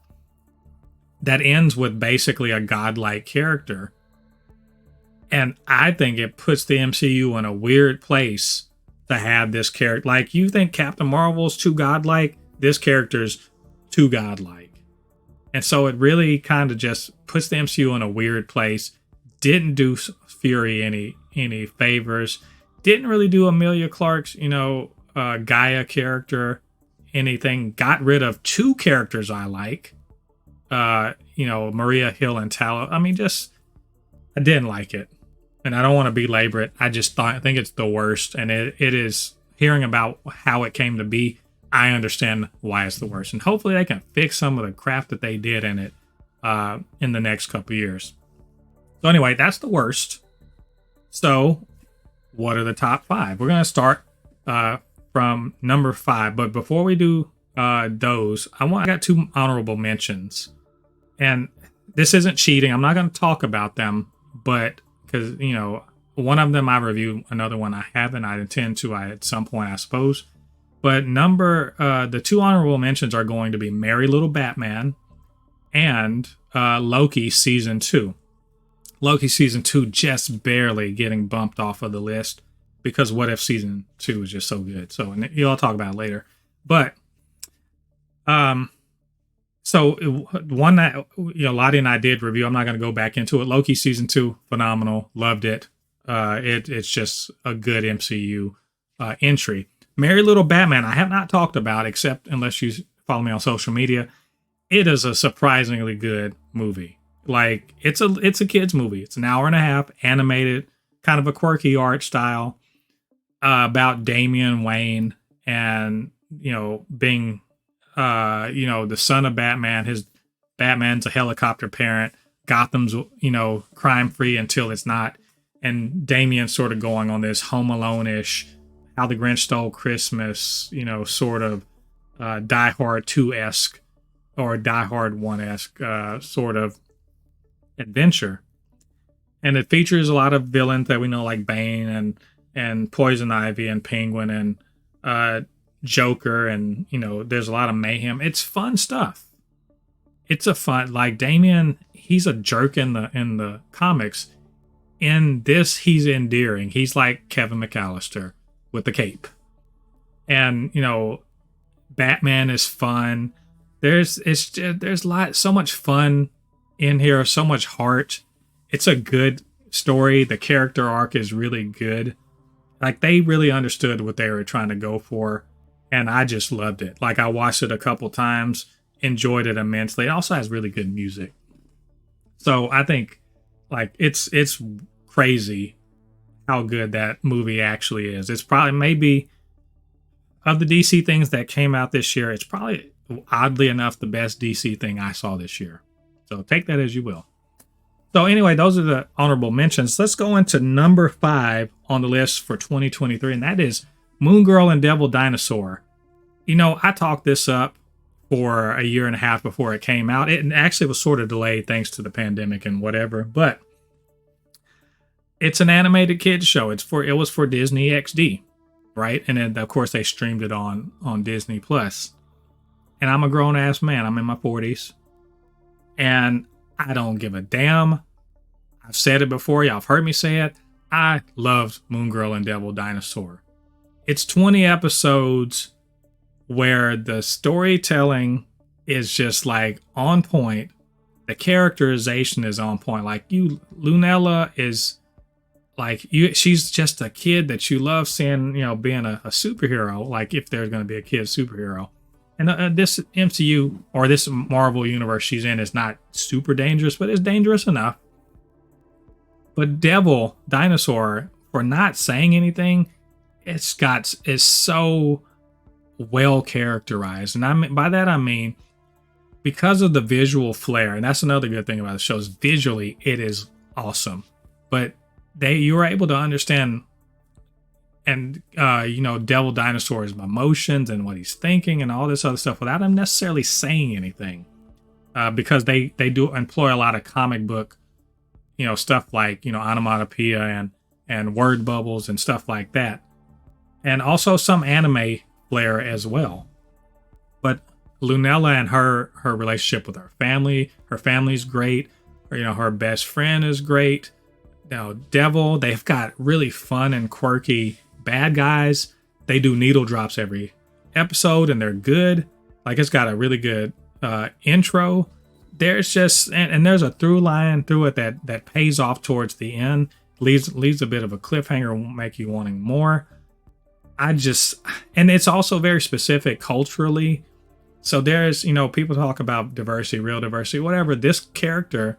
that ends with basically a godlike character. And I think it puts the MCU in a weird place to have this character. Like, you think Captain Marvel's too godlike? This character's too godlike. And so it really kind of just puts the MCU in a weird place. Didn't do Fury any favors. Didn't really do Emilia Clarke's, Gaia character anything. Got rid of 2 characters I like. Maria Hill and Tallow. I didn't like it. And I don't want to belabor it. I think it's the worst. And it is, hearing about how it came to be, I understand why it's the worst. And hopefully they can fix some of the crap that they did in it in the next couple years. So anyway, that's the worst. So what are the top 5? We're going to start from number 5. But before we do those, I got 2 honorable mentions. And this isn't cheating. I'm not going to talk about them, but because, one of them I reviewed, another one I haven't. I intend to at some point, I suppose. But the 2 honorable mentions are going to be Merry Little Batman and Loki Season 2. Loki Season 2 just barely getting bumped off of the list. because What If season 2 is just so good. So, and you'll talk about it later. But so one that Lottie and I did review. I'm not going to go back into it. Loki season 2, phenomenal, loved it. It's just a good MCU entry. Merry Little Batman, I have not talked about, except unless you follow me on social media. It is a surprisingly good movie. Like, it's a kid's movie. It's an hour and a half, animated, kind of a quirky art style, about Damian Wayne and being the son of Batman. Batman's a helicopter parent. Gotham's crime free until it's not, and Damian's sort of going on this Home Alone-ish, How the Grinch Stole Christmas, sort of Die Hard 2-esque or Die Hard 1-esque sort of adventure. And it features a lot of villains that we know, like Bane and Poison Ivy and Penguin and Joker, and there's a lot of mayhem. It's fun stuff. It's a fun, like, Damian, he's a jerk in the comics. In this, he's endearing. He's like Kevin McAllister with the cape. And Batman is fun. There's so much fun in here, so much heart. It's a good story. The character arc is really good. Like, they really understood what they were trying to go for, and I just loved it. Like, I watched it a couple times, enjoyed it immensely. It also has really good music. So I think, like, it's crazy how good that movie actually is. It's probably, maybe, of the DC things that came out this year, it's probably, oddly enough, the best DC thing I saw this year. So take that as you will. So anyway, those are the honorable mentions. Let's go into number 5 on the list for 2023, and that is Moon Girl and Devil Dinosaur. I talked this up for a year and a half before it came out. It actually was sort of delayed thanks to the pandemic and whatever, but it's an animated kids show. It was for Disney XD, right? And then of course they streamed it on Disney Plus. And I'm a grown ass man. I'm in my 40s. And I don't give a damn. I've said it before. Y'all have heard me say it. I loved Moon Girl and Devil Dinosaur. It's 20 episodes where the storytelling is just like on point. The characterization is on point. Like, Lunella is like, she's just a kid that you love seeing, being a superhero. Like, if there's going to be a kid superhero. And this MCU or this Marvel universe she's in is not super dangerous, but it's dangerous enough. But Devil Dinosaur, for not saying anything, it's so well characterized. And by that I mean, because of the visual flair, and that's another good thing about the show, is visually it is awesome. But you were able to understand and Devil Dinosaur's emotions and what he's thinking and all this other stuff without him necessarily saying anything, because they do employ a lot of comic book stuff like onomatopoeia and word bubbles and stuff like that, and also some anime flair as well. But Lunella and her relationship with her family's great. Her best friend is great. Devil, they've got really fun and quirky bad guys. They do needle drops every episode and they're good. Like, it's got a really good intro. There's just and there's a through line through it that pays off towards the end, leaves a bit of a cliffhanger, won't make you wanting more. And it's also very specific culturally. So there's people talk about diversity, real diversity, whatever. This character,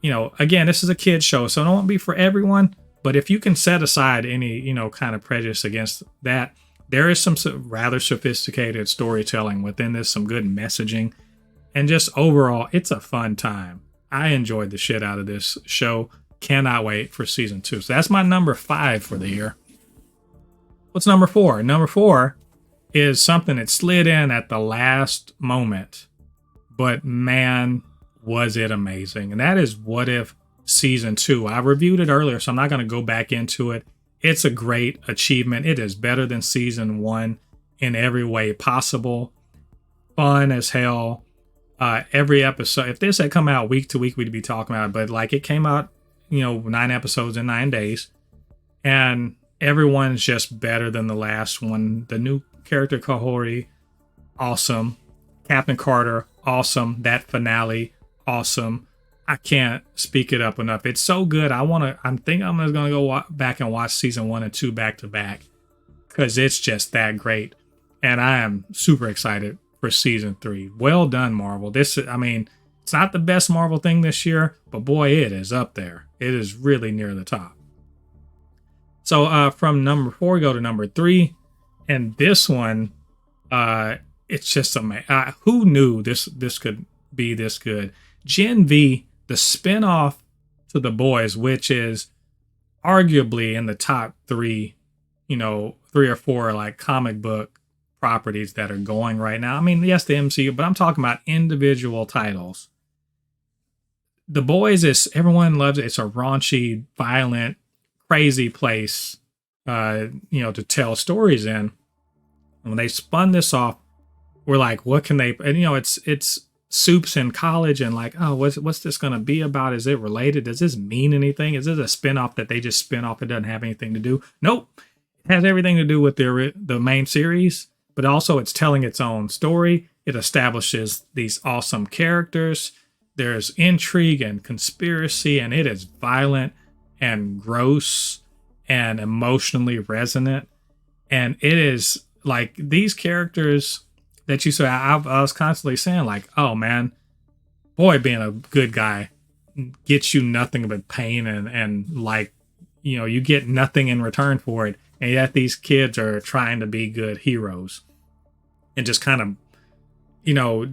again, this is a kid's show, so it won't be for everyone. But if you can set aside any, kind of prejudice against that, there is some rather sophisticated storytelling within this, some good messaging, and just overall, it's a fun time. I enjoyed the shit out of this show. Cannot wait for season 2. So that's my number 5 for the year. What's number 4? Number 4 is something that slid in at the last moment, but man, was it amazing. And that is What If Season 2. I reviewed it earlier, so I'm not going to go back into it. It's a great achievement. It is better than Season 1 in every way possible. Fun as hell. Every episode, if this had come out week to week, we'd be talking about it. But like, it came out, 9 episodes in 9 days. And everyone's just better than the last one. The new character Kahori, awesome. Captain Carter, awesome. That finale, awesome. I can't speak it up enough. It's so good. I think I'm just gonna go back and watch season 1 and 2 back to back because it's just that great. And I am super excited for season 3. Well done, Marvel. It's not the best Marvel thing this year, but boy, it is up there. It is really near the top. So from number 4, we go to number 3. And this one, it's just amazing. Who knew this could be this good? Gen V, the spinoff to The Boys, which is arguably in the top 3, 3 or 4 like comic book properties that are going right now. I mean, yes, the MCU, but I'm talking about individual titles. The Boys is, everyone loves it. It's a raunchy, violent, crazy place, to tell stories in. And when they spun this off, we're like, what can they? And it's Soup's in college, and like, oh, what's this going to be about? Is it related? Does this mean anything? Is it a spinoff that they just spin off? It doesn't have anything to do. Nope, it has everything to do with the main series, but also it's telling its own story. It establishes these awesome characters. There's intrigue and conspiracy, and it is violent and gross and emotionally resonant. And it is like these characters that you saw, I was constantly saying like, oh man, boy, being a good guy gets you nothing but pain and like, you get nothing in return for it. And yet these kids are trying to be good heroes and just kind of,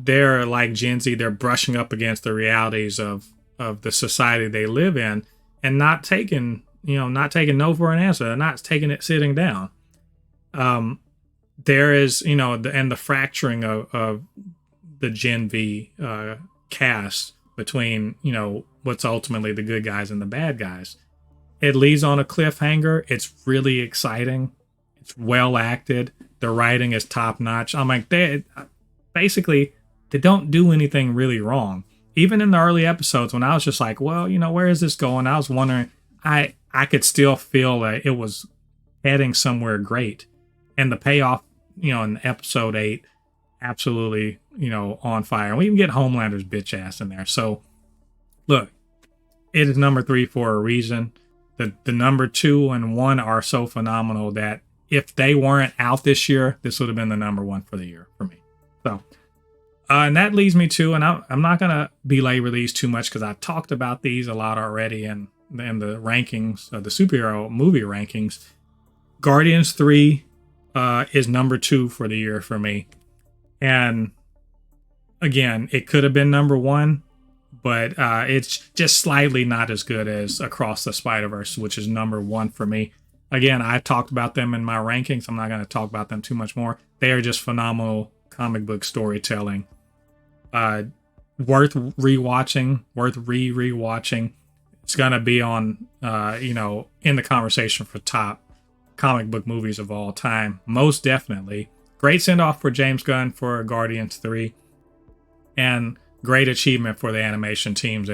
they're like Gen Z, they're brushing up against the realities of the society they live in and not taking no for an answer. They're not taking it sitting down. There is, and the fracturing of the Gen V cast between, what's ultimately the good guys and the bad guys. It leaves on a cliffhanger. It's really exciting. It's well acted. The writing is top notch. I'm like, they don't do anything really wrong. Even in the early episodes when I was just like, well, where is this going? I was wondering, I could still feel that it was heading somewhere great. And the payoff, in episode 8, absolutely, on fire. And we even get Homelander's bitch ass in there. So, look, it is number 3 for a reason. The number 2 and 1 are so phenomenal that if they weren't out this year, this would have been the number 1 for the year for me. So, and that leads me to, and I'm not going to belabor these too much because I've talked about these a lot already in the rankings, the superhero movie rankings. Guardians 3 is number 2 for the year for me. And again, it could have been number 1, but it's just slightly not as good as Across the Spider-Verse, which is number 1 for me. Again, I've talked about them in my rankings. I'm not going to talk about them too much more. They are just phenomenal comic book storytelling. Worth rewatching, worth rewatching. It's going to be on, in the conversation for top comic book movies of all time. Most definitely. Great send-off for James Gunn for Guardians 3. And great achievement for the animation teams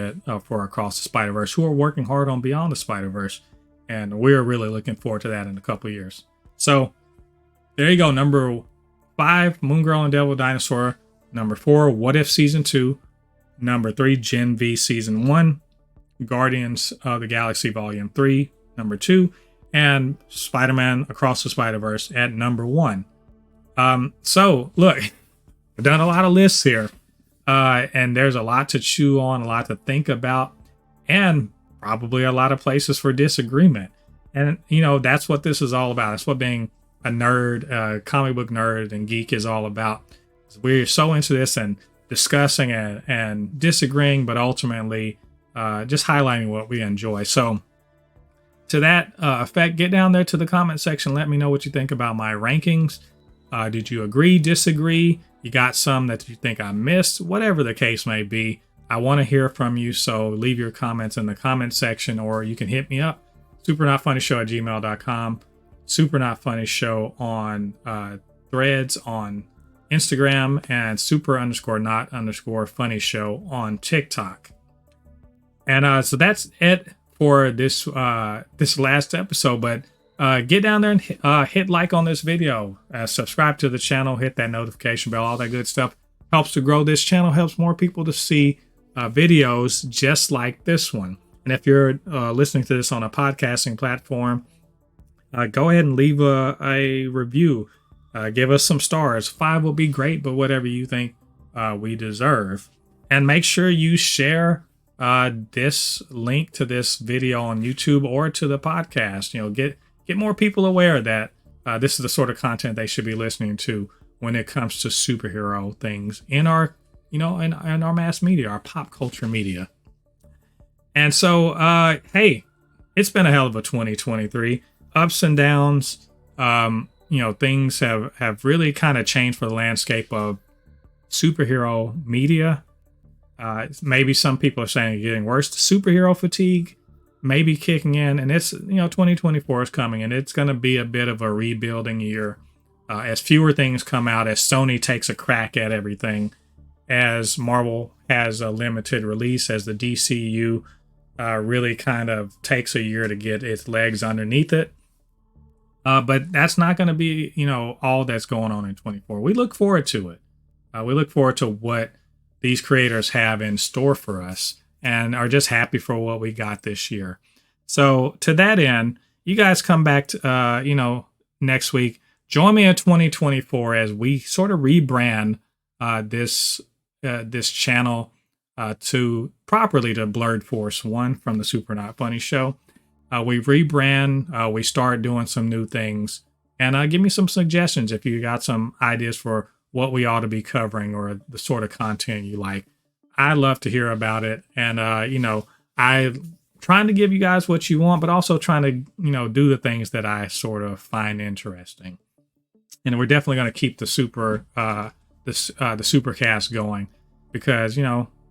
for Across the Spider-Verse, who are working hard on Beyond the Spider-Verse. And we're really looking forward to that in a couple years. So, there you go. Number 5, Moon Girl and Devil Dinosaur. Number 4, What If Season 2. Number 3, Gen V Season 1. Guardians of the Galaxy Volume 3, number 2. And Spider-Man Across the Spider-Verse at number 1. So, look, I've done a lot of lists here. And there's a lot to chew on, a lot to think about, and probably a lot of places for disagreement. And, that's what this is all about. It's what being a nerd, comic book nerd and geek is all about. We're so into this and discussing and disagreeing, but ultimately just highlighting what we enjoy. So to that effect, get down there to the comment section. Let me know what you think about my rankings. Did you agree, disagree? You got some that you think I missed? Whatever the case may be, I want to hear from you. So leave your comments in the comment section, or you can hit me up, supernotfunnyshow@gmail.com, supernotfunnyshow on Threads on Instagram, and super_not_funny_show on TikTok. And so that's it for this last episode. But get down there and hit like on this video, subscribe to the channel, hit that notification bell, all that good stuff. Helps to grow this channel, helps more people to see videos just like this one. And if you're listening to this on a podcasting platform, go ahead and leave a review. Give us some stars. 5 will be great, but whatever you think we deserve. And make sure you share this link to this video on YouTube or to the podcast. You know, get more people aware that this is the sort of content they should be listening to when it comes to superhero things in our, in our mass media, our pop culture media. And so, hey, it's been a hell of a 2023. Ups and downs. Things have really kind of changed for the landscape of superhero media. Maybe some people are saying it's getting worse. Superhero fatigue may be kicking in, and it's 2024 is coming, and it's going to be a bit of a rebuilding year as fewer things come out, as Sony takes a crack at everything, as Marvel has a limited release, as the DCEU really kind of takes a year to get its legs underneath it. But that's not going to be, all that's going on in 24. We look forward to it. We look forward to what these creators have in store for us and are just happy for what we got this year. So to that end, you guys come back to, next week. Join me in 2024 as we sort of rebrand this channel properly to Blurred Force 1 from the Super Not Funny Show. We rebrand, we start doing some new things, and give me some suggestions if you got some ideas for what we ought to be covering or the sort of content you like. I'd love to hear about it. And, I'm trying to give you guys what you want, but also trying to, do the things that I sort of find interesting. And we're definitely going to keep the Supercast going because,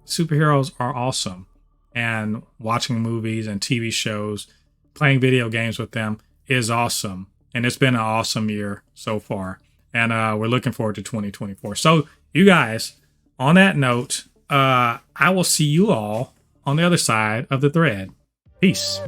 superheroes are awesome, and watching movies and TV shows, playing video games with them is awesome. And it's been an awesome year so far. And we're looking forward to 2024. So you guys, on that note, I will see you all on the other side of the thread. Peace.